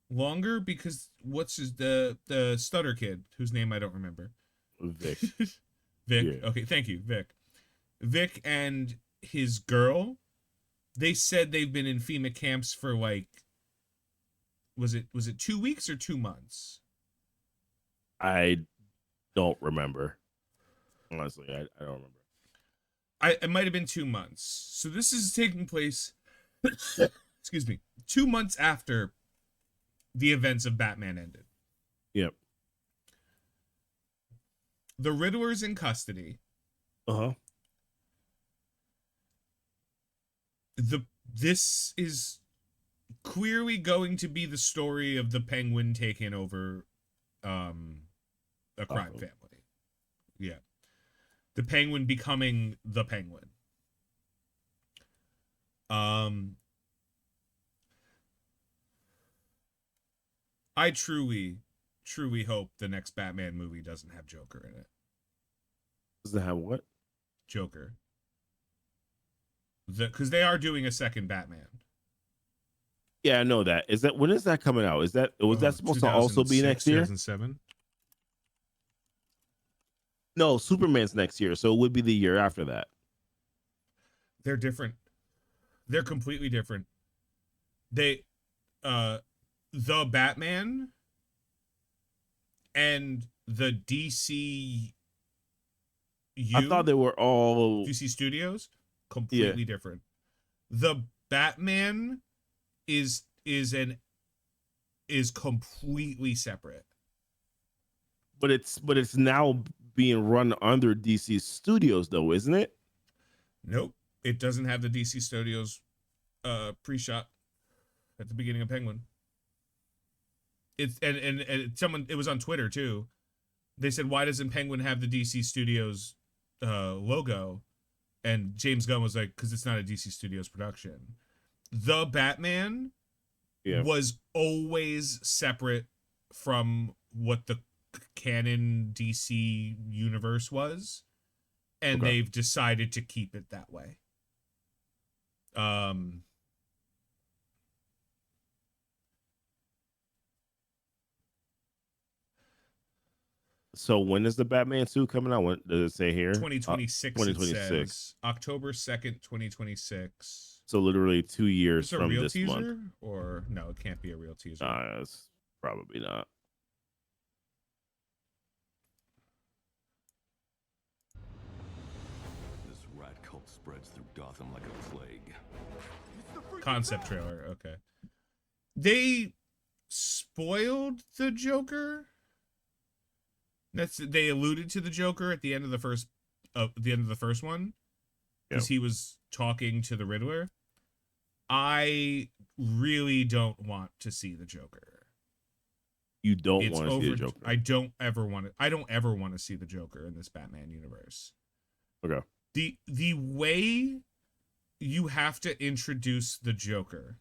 Speaker 1: longer, because what's the stutter kid whose name I don't remember.
Speaker 2: Vic.
Speaker 1: Vic. Yeah. Okay, thank you, Vic. Vic and his girl, they said they've been in FEMA camps for like, was it 2 weeks or 2 months?
Speaker 2: I don't remember. Honestly, I don't remember.
Speaker 1: It might have been 2 months. So this is taking place excuse me, 2 months after the events of Batman ended.
Speaker 2: Yep.
Speaker 1: The Riddler's in custody.
Speaker 2: Uh-huh.
Speaker 1: This is clearly going to be the story of the Penguin taking over a crime family. Yeah. The Penguin becoming the Penguin. I truly hope the next Batman movie doesn't have Joker in it.
Speaker 2: Does it have what?
Speaker 1: Joker. Because they are doing a second Batman.
Speaker 2: Yeah, I know that. When is that coming out? Was that supposed to also be next year?
Speaker 1: 2007.
Speaker 2: No, Superman's next year, so it would be the year after that.
Speaker 1: They're different. They're completely different. The Batman and the DC.
Speaker 2: I thought they were all
Speaker 1: DC Studios, completely different. The Batman is completely separate.
Speaker 2: But it's now being run under DC Studios, though, isn't it?
Speaker 1: Nope, it doesn't have the DC Studios pre-shot at the beginning of Penguin. It's and someone, it was on Twitter too. They said, why doesn't Penguin have the DC Studios logo? And James Gunn was like, because it's not a DC Studios production. The Batman was always separate from what the canon DC universe was, and they've decided to keep it that way.
Speaker 2: So when is the Batman suit coming out? What does it say here?
Speaker 1: 2026. 2026. October 2nd, 2026.
Speaker 2: So literally 2 years
Speaker 1: is it
Speaker 2: from
Speaker 1: a real
Speaker 2: this
Speaker 1: teaser?
Speaker 2: month.
Speaker 1: Or no, it can't be a real teaser.
Speaker 2: It's probably not.
Speaker 7: This rat cult spreads through Gotham like a plague.
Speaker 1: Concept trailer. Okay. They spoiled the Joker. They alluded to the Joker at the end of the first one, because he was talking to the Riddler. I really don't want to see the Joker.
Speaker 2: You don't want to see the Joker.
Speaker 1: I don't ever want to see the Joker in this Batman universe.
Speaker 2: Okay.
Speaker 1: The way you have to introduce the Joker,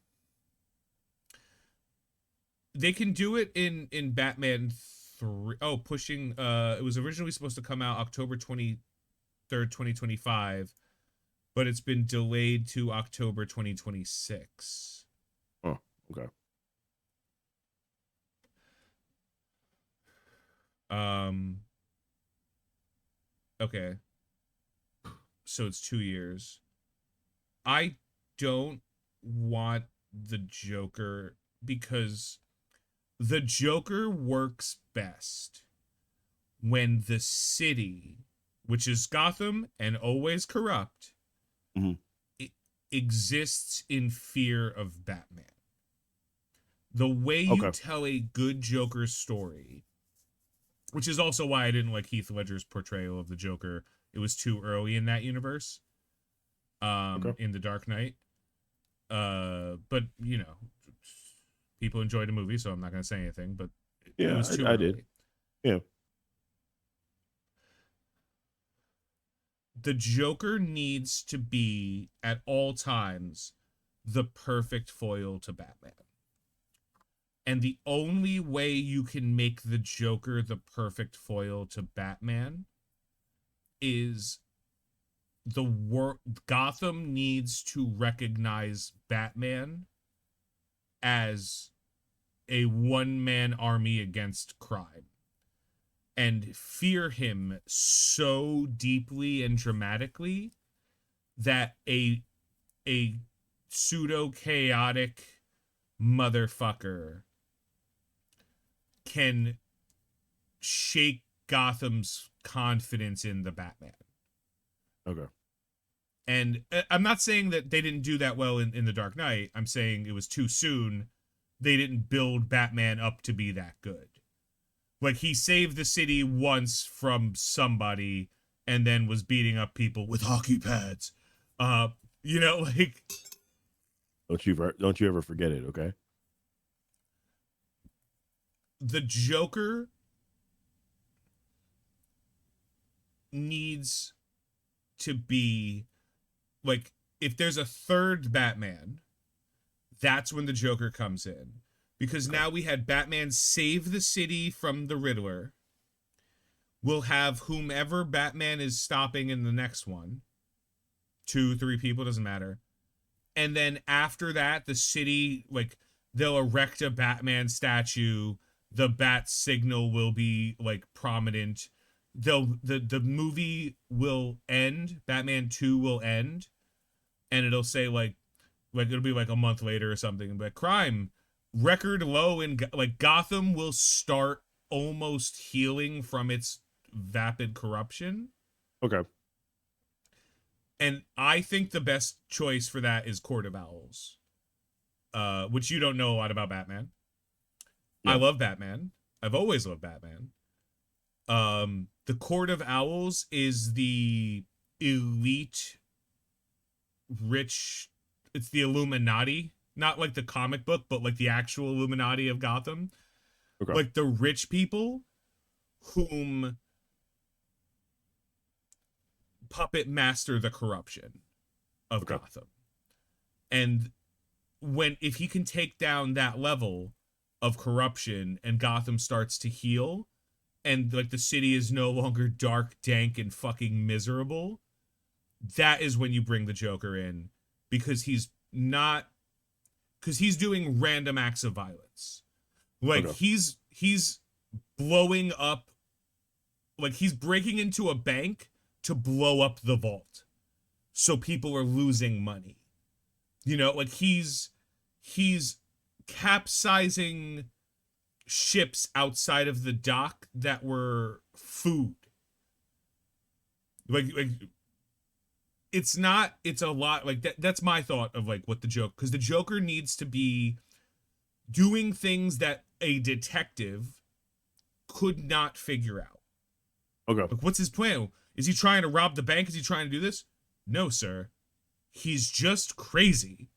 Speaker 1: they can do it in Batman 3. Oh, pushing. It was originally supposed to come out October 23rd, 2025, but it's been delayed to October 2026.
Speaker 2: Oh, okay.
Speaker 1: Okay. So it's 2 years. I don't want the Joker because the Joker works best when the city, which is Gotham and always corrupt, it exists in fear of Batman. The way you tell a good Joker story, which is also why I didn't like Heath Ledger's portrayal of the Joker. It was too early in that universe, in The Dark Knight. But, you know, people enjoyed the movie, so I'm not going to say anything, but it was too early.
Speaker 2: I did. Yeah.
Speaker 1: The Joker needs to be, at all times, the perfect foil to Batman. And the only way you can make the Joker the perfect foil to Batman is Gotham needs to recognize Batman as a one-man army against crime and fear him so deeply and dramatically that a pseudo-chaotic motherfucker can shake Gotham's confidence in the Batman.
Speaker 2: Okay.
Speaker 1: And I'm not saying that they didn't do that well in The Dark Knight. I'm saying it was too soon. They didn't build Batman up to be that good. Like, he saved the city once from somebody and then was beating up people with hockey pads. You know, like...
Speaker 2: Don't you ever forget it, okay?
Speaker 1: The Joker needs to be, like, if there's a third Batman, that's when the Joker comes in. Because now we had Batman save the city from the Riddler. We'll have whomever Batman is stopping in the next one. 2, 3 people, doesn't matter. And then after that, the city, like, they'll erect a Batman statue. The bat signal will be, like, prominent. The movie will end. Batman 2 will end. And it'll say, like it'll be, like, a month later or something. But crime, record low in, like, Gotham will start almost healing from its vapid corruption.
Speaker 2: Okay.
Speaker 1: And I think the best choice for that is Court of Owls, which you don't know a lot about Batman. I
Speaker 2: No.
Speaker 1: love Batman. I've always loved Batman. The Court of Owls is the elite, rich. It's the Illuminati, not like the comic book, but like the actual Illuminati of Gotham.
Speaker 2: Okay.
Speaker 1: Like the rich people whom puppet master the corruption of
Speaker 2: Okay.
Speaker 1: Gotham. And if he can take down that level of corruption and Gotham starts to heal and like the city is no longer dark, dank, and fucking miserable, that is when you bring the Joker in, because he's doing random acts of violence. Like he's blowing up, like he's breaking into a bank to blow up the vault so people are losing money. You know, like he's capsizing ships outside of the dock that were food. Like it's a lot like that. That's my thought of like what the Joker, because the Joker needs to be doing things that a detective could not figure out.
Speaker 2: Okay.
Speaker 1: Like, what's his plan? Is he trying to rob the bank? Is he trying to do this? No, sir. He's just crazy.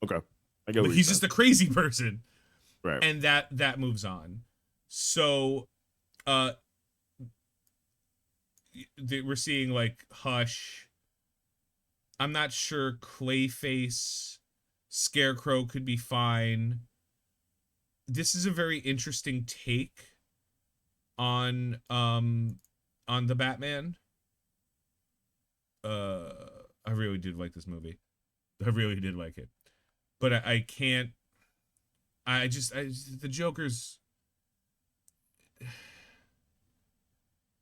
Speaker 2: Okay. I get what
Speaker 1: He's just a crazy person.
Speaker 2: Right.
Speaker 1: And that moves on. So we're seeing like Hush. I'm not sure. Clayface, Scarecrow could be fine. This is a very interesting take on the Batman. I really did like this movie. I really did like it. But I can't. The Joker's.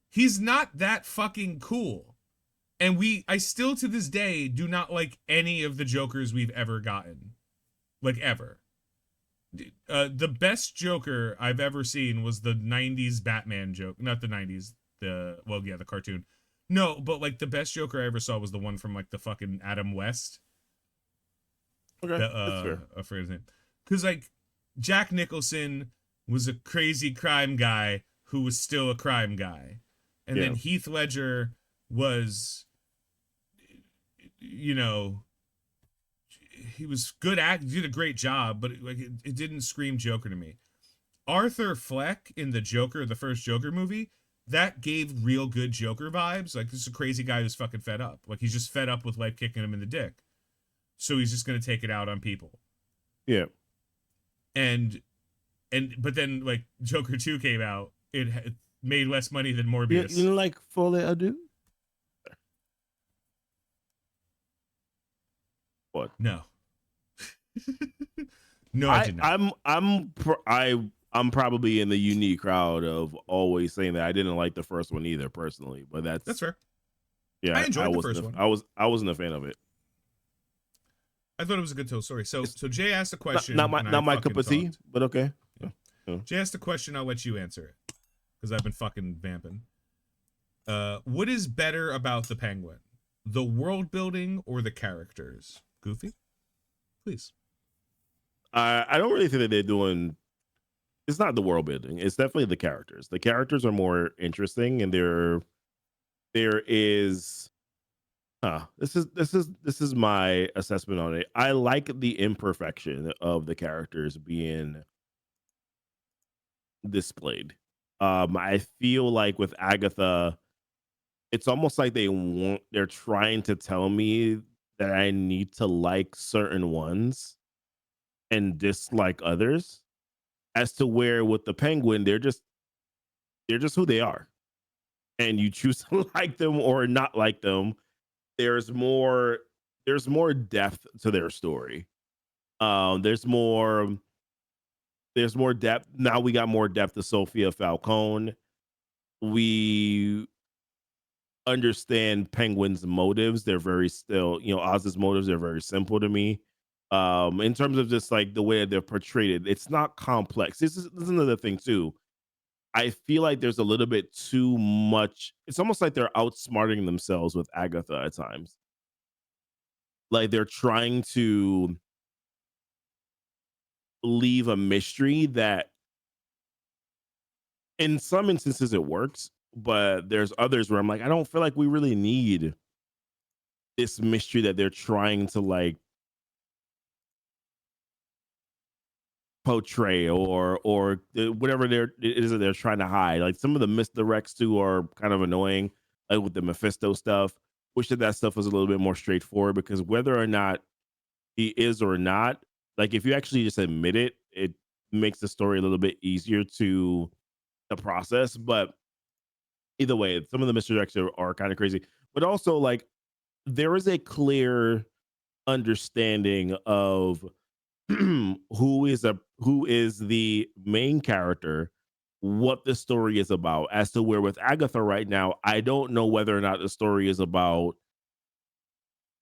Speaker 1: He's not that fucking cool. And I still to this day do not like any of the Jokers we've ever gotten. Like, ever. The best Joker I've ever seen was the 90s Batman joke. Not the 90s. The cartoon. No, but like the best Joker I ever saw was the one from like the fucking Adam West.
Speaker 2: Okay, that's fair.
Speaker 1: I forget his name. Because like Jack Nicholson was a crazy crime guy who was still a crime guy. And then Heath Ledger was, you know, he was good he did a great job, but it didn't scream Joker to me. Arthur Fleck in the Joker, the first Joker movie, that gave real good Joker vibes. Like, this is a crazy guy who's fucking fed up. Like, he's just fed up with life kicking him in the dick. So he's just going to take it out on people.
Speaker 2: Yeah.
Speaker 1: But then, like, Joker 2 came out. It made less money than Morbius.
Speaker 2: You like Folie à Deux? What?
Speaker 1: No. No, I did not.
Speaker 2: I'm probably in the unique crowd of always saying that I didn't like the first one either, personally. But that's
Speaker 1: fair.
Speaker 2: Yeah,
Speaker 1: I enjoyed the first one.
Speaker 2: I wasn't a fan of it.
Speaker 1: I thought it was a good story. So Jay asked a question.
Speaker 2: Not my cup of tea, but okay. Yeah.
Speaker 1: Jay asked a question. I'll let you answer it because I've been fucking vamping. What is better about the Penguin, the world building or the characters? Goofy, please.
Speaker 2: I don't really think that they're doing. It's not the world building. It's definitely the characters. The characters are more interesting, and there is. This is my assessment on it. I like the imperfection of the characters being displayed. I feel like with Agatha, it's almost like they're trying to tell me that I need to like certain ones and dislike others, as to where with the Penguin, they're just who they are. And you choose to like them or not like them. There's more depth to their story. There's more depth. Now we got more depth to Sophia Falcone. We understand Penguin's motives. They're very Oz's motives are very simple to me. In terms of just like the way they're portrayed, it's not complex. This is another thing too. I feel like there's a little bit too much. It's almost like they're outsmarting themselves with Agatha at times. Like they're trying to leave a mystery that in some instances it works, but there's others where I'm like, I don't feel like we really need this mystery that they're trying to like portray or whatever it is that they're trying to hide. Like some of the misdirects too are kind of annoying, like with the Mephisto stuff. Wish that stuff was a little bit more straightforward because whether or not he is or not, like if you actually just admit it, it makes the story a little bit easier to process. But either way, some of the misdirects are kind of crazy. But also like there is a clear understanding of who is the main character, what the story is about, as to where with Agatha right now, I don't know whether or not the story is about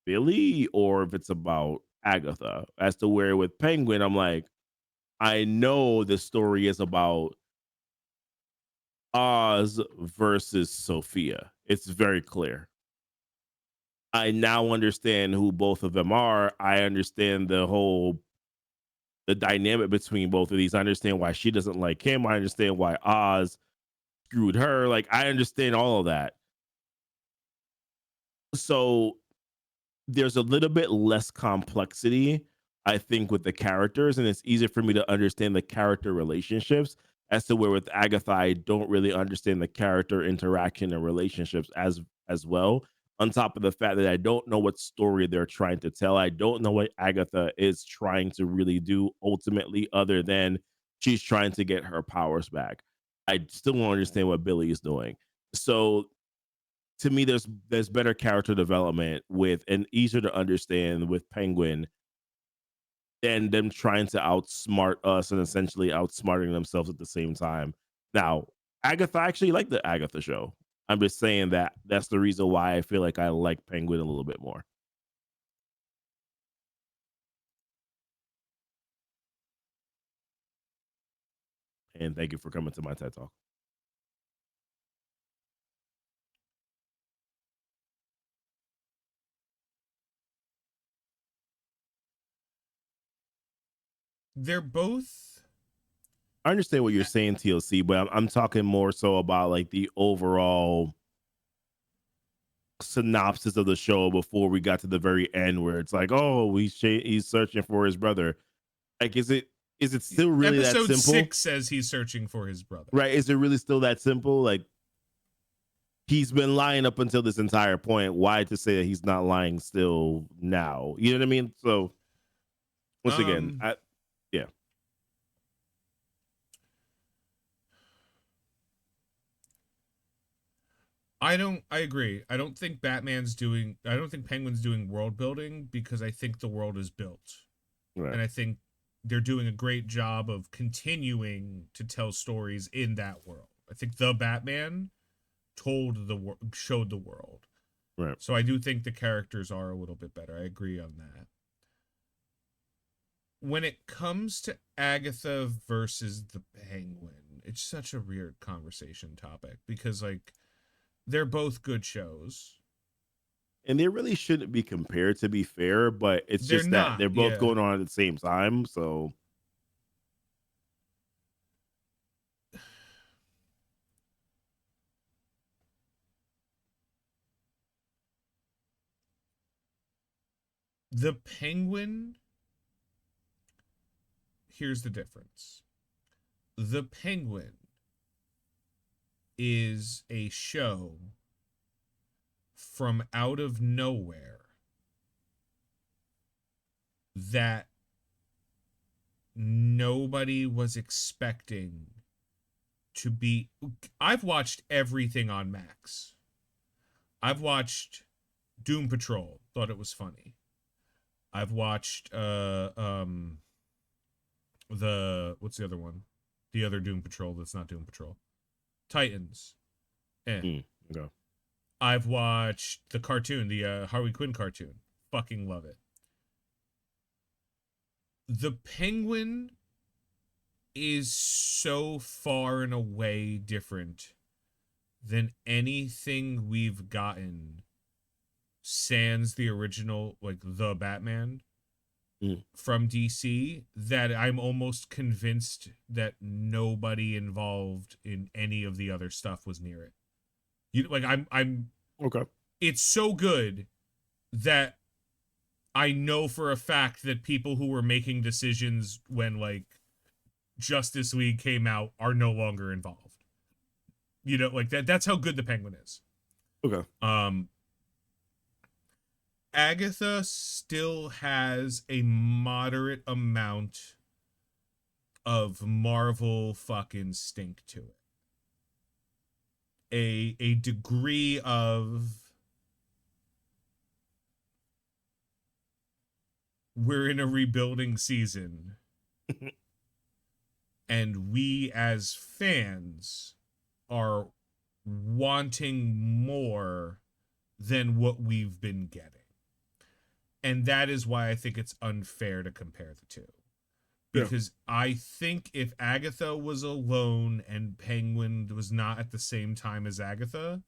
Speaker 2: Billy or if it's about Agatha. As to where with Penguin, I'm like, I know the story is about Oz versus Sophia. It's very clear. I now understand who both of them are. I understand the dynamic between both of these. I understand why she doesn't like him. I understand why Oz screwed her. Like I understand all of that. So there's a little bit less complexity, I think, with the characters, and it's easier for me to understand the character relationships as to where with Agatha, I don't really understand the character interaction and relationships as well. On top of the fact that I don't know what story they're trying to tell. I don't know what Agatha is trying to really do ultimately, other than she's trying to get her powers back. I still don't understand what Billy is doing. So to me, there's better character development with and easier to understand with Penguin than them trying to outsmart us and essentially outsmarting themselves at the same time. Now, Agatha, I actually like the Agatha show. I'm just saying that that's the reason why I feel like I like Penguin a little bit more. And thank you for coming to my TED Talk.
Speaker 1: They're both.
Speaker 2: I understand what you're saying, TLC, but I'm talking more so about like the overall synopsis of the show before we got to the very end where it's like, oh, he's searching for his brother. Like, is it still really that
Speaker 1: Episode
Speaker 2: simple?
Speaker 1: 6 says he's searching for his brother.
Speaker 2: Right? Is it really still that simple? Like, he's been lying up until this entire point. Why to say that he's not lying still now? You know what I mean? So once again, yeah.
Speaker 1: I agree. I don't think Penguin's doing world building because I think the world is built.
Speaker 2: Right.
Speaker 1: And I think they're doing a great job of continuing to tell stories in that world. I think the Batman showed the world.
Speaker 2: Right.
Speaker 1: So I do think the characters are a little bit better. I agree on that. When it comes to Agatha versus the Penguin, it's such a weird conversation topic because like they're both good shows.
Speaker 2: And they really shouldn't be compared, to be fair, but it's
Speaker 1: They're
Speaker 2: just
Speaker 1: not,
Speaker 2: that they're both
Speaker 1: yeah.
Speaker 2: going on at the same time. So
Speaker 1: the Penguin, here's the difference. The Penguin is a show from out of nowhere that nobody was expecting to be. I've watched everything on Max. I've watched Doom Patrol, thought it was funny. I've watched what's the other one? The other Doom Patrol that's not Doom Patrol. Titans.
Speaker 2: okay.
Speaker 1: I've watched the cartoon, the Harley Quinn cartoon. Fucking love it. The Penguin is so far and away different than anything we've gotten sans the original, like the Batman
Speaker 2: Mm.
Speaker 1: from DC, that I'm almost convinced that nobody involved in any of the other stuff was near it. You like I'm
Speaker 2: Okay.
Speaker 1: it's so good that I know for a fact that people who were making decisions when like Justice League came out are no longer involved. You know, like that's how good the Penguin is.
Speaker 2: Okay.
Speaker 1: Agatha still has a moderate amount of Marvel fucking stink to it. A degree of we're in a rebuilding season and we as fans are wanting more than what we've been getting. And that is why I think it's unfair to compare the two. Because I think if Agatha was alone and Penguin was not at the same time as Agatha,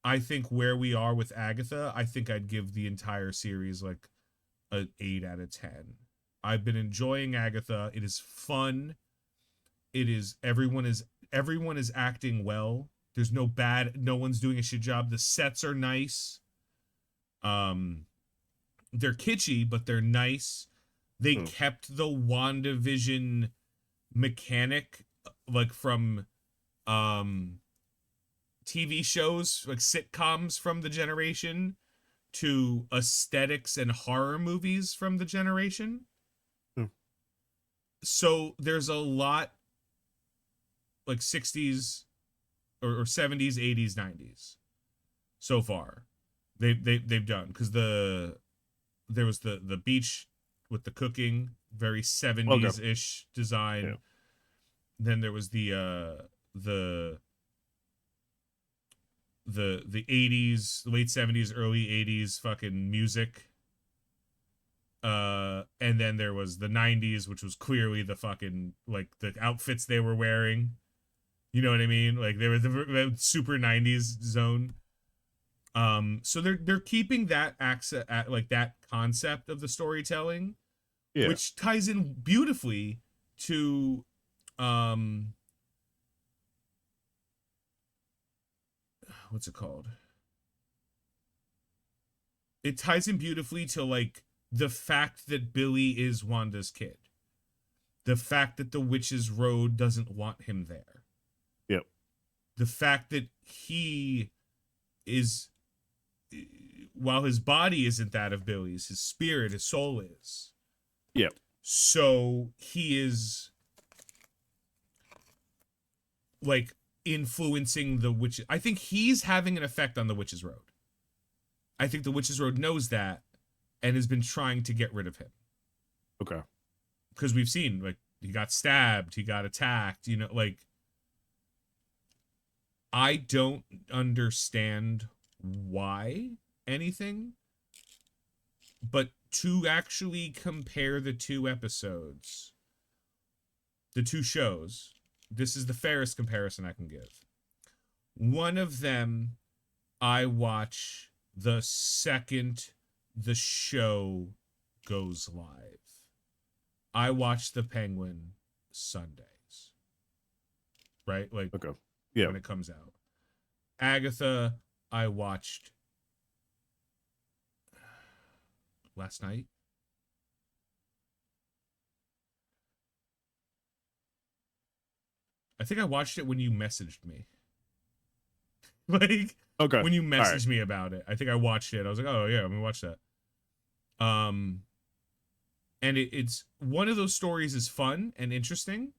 Speaker 1: I think where we are with Agatha, I think I'd give the entire series like an 8 out of 10. I've been enjoying Agatha. It is fun. It is everyone is acting well. There's no one's doing a shit job. The sets are nice. They're kitschy, but they're nice. They kept the WandaVision mechanic like from TV shows, like sitcoms from the generation, to aesthetics and horror movies from the generation. So there's a lot like 60s or 70s, 80s, 90s so far. They've done, because there was the beach with the cooking, very 70s-ish design.
Speaker 2: Yeah.
Speaker 1: Then there was the 80s, late 70s, early 80s fucking music. And then there was the 90s, which was clearly the fucking, like, the outfits they were wearing. You know what I mean? Like, they were the super 90s zone. So they're keeping that access, like that concept of the storytelling, which ties in beautifully to what's it called? It ties in beautifully to like the fact that Billy is Wanda's kid. The fact that the Witch's Road doesn't want him there.
Speaker 2: Yep.
Speaker 1: The fact that he is, while his body isn't that of Billy's, his spirit, his soul is.
Speaker 2: Yep.
Speaker 1: So he is like influencing the witch. I think he's having an effect on the Witch's Road. I think the Witch's Road knows that and has been trying to get rid of him.
Speaker 2: Okay.
Speaker 1: Because we've seen, like, he got stabbed, he got attacked, you know, like, I don't understand why anything, but to actually compare the two episodes, the two shows, this is the fairest comparison I can give. One of them, I watch the second the show goes live. I watch The Penguin Sundays. Right? Like,
Speaker 2: okay. Yeah.
Speaker 1: when it comes out. Agatha, I watched last night. I think I watched it when you messaged me. Like,
Speaker 2: Okay.
Speaker 1: when you messaged me about it. I think I watched it. I was like, oh yeah, I'm gonna watch that. And it's one of those stories is fun and interesting,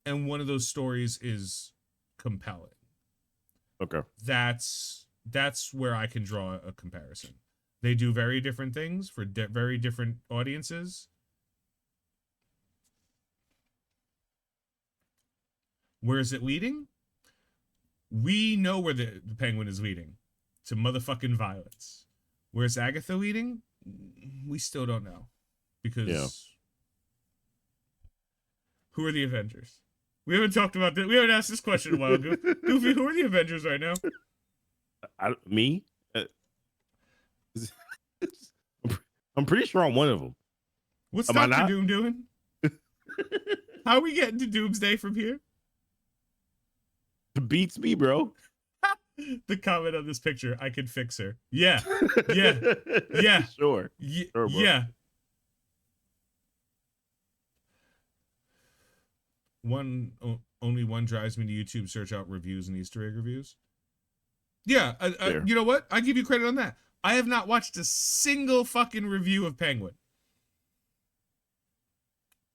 Speaker 1: and one of those stories is compelling.
Speaker 2: Okay.
Speaker 1: That's where I can draw a comparison. They do very different things for very different audiences. Where is it leading? We know where the Penguin is leading. To motherfucking violence. Where's Agatha leading? We still don't know. Because who are the Avengers? We haven't talked about this. We haven't asked this question in a while. Goofy, who are the Avengers right now?
Speaker 2: Me? I'm pretty sure I'm one of them.
Speaker 1: What's
Speaker 2: Am I
Speaker 1: Doctor
Speaker 2: not?
Speaker 1: Doom doing? How are we getting to Doomsday from here?
Speaker 2: Beats me, bro.
Speaker 1: The comment on this picture, I can fix her. Yeah. Yeah. Yeah.
Speaker 2: Sure.
Speaker 1: Sure,
Speaker 2: bro.
Speaker 1: yeah. Only one drives me to YouTube, search out reviews and Easter egg reviews. Yeah, you know what? I give you credit on that. I have not watched a single fucking review of Penguin.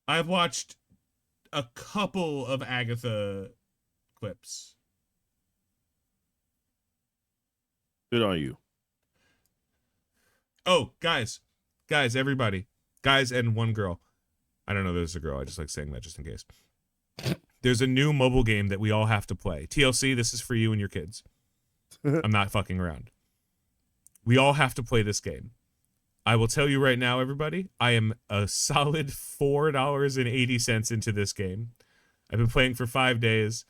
Speaker 1: I've watched a couple of Agatha clips.
Speaker 2: Good on you.
Speaker 1: Oh, guys, everybody, guys, and one girl. I don't know if there's a girl. I just like saying that just in case. There's a new mobile game that we all have to play. TLC, this is for you and your kids. I'm not fucking around. We all have to play this game. I will tell you right now, everybody, I am a solid $4.80 into this game. I've been playing for 5 days.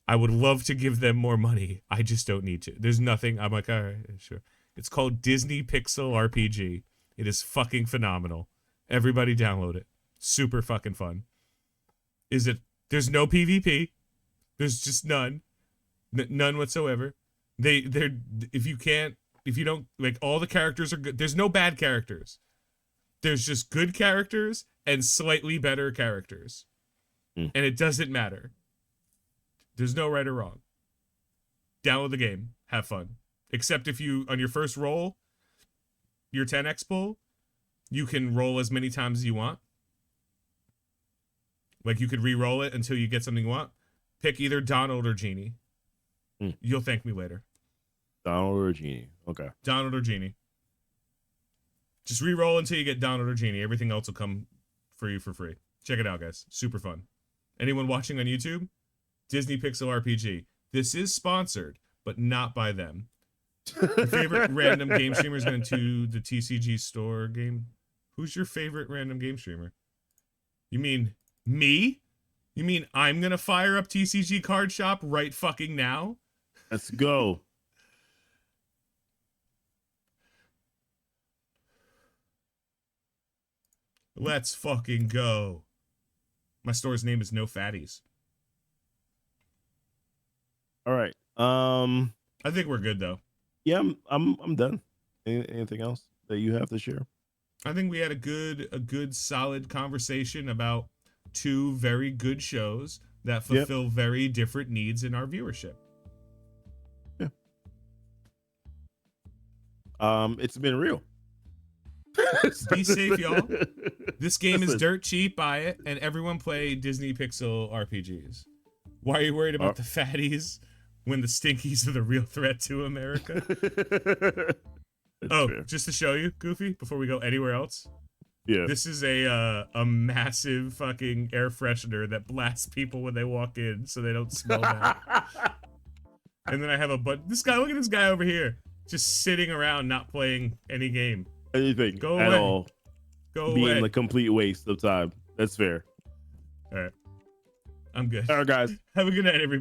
Speaker 1: I would love to give them more money. I just don't need to. There's nothing. I'm like, all right, sure. It's called Disney Pixel RPG. It is fucking phenomenal. Everybody download it. Super fucking fun. There's no PvP. There's just none. None whatsoever. If you don't, like, all the characters are good. There's no bad characters. There's just good characters and slightly better characters. And it doesn't matter. There's no right or wrong. Download the game. Have fun. Except if you, on your first roll, your 10x pull, you can roll as many times as you want. Like, you could re-roll it until you get something you want. Pick either Donald or Genie. You'll thank me later.
Speaker 2: Donald or Genie. Okay.
Speaker 1: Donald or Genie. Just re-roll until you get Donald or Genie. Everything else will come for you for free. Check it out, guys. Super fun. Anyone watching on YouTube? Disney Pixel RPG. This is sponsored, but not by them. Your favorite random game streamer is going to the TCG store game. Who's your favorite random game streamer? You mean me? You mean I'm going to fire up TCG Card Shop right fucking now?
Speaker 2: Let's go.
Speaker 1: Let's fucking go. My store's name is No Fatties.
Speaker 2: All right.
Speaker 1: I think we're good though.
Speaker 2: Yeah, I'm done. Anything else that you have to share?
Speaker 1: I think we had a good solid conversation about two very good shows that fulfill very different needs in our viewership.
Speaker 2: Yeah. It's been real.
Speaker 1: Be safe, y'all. This game is dirt cheap. Buy it, and everyone play Disney Pixel RPGs. Why are you worried about the fatties when the stinkies are the real threat to America? Fair. Just to show you, Goofy, before we go anywhere else.
Speaker 2: Yeah.
Speaker 1: This is a massive fucking air freshener that blasts people when they walk in so they don't smell bad. And then I have look at this guy over here, just sitting around not playing any game.
Speaker 2: Anything
Speaker 1: Go
Speaker 2: at
Speaker 1: away.
Speaker 2: all.
Speaker 1: Go
Speaker 2: Being
Speaker 1: away.
Speaker 2: a complete waste of time. That's fair.
Speaker 1: All right. I'm good.
Speaker 2: All right, guys.
Speaker 1: Have a good night, everybody.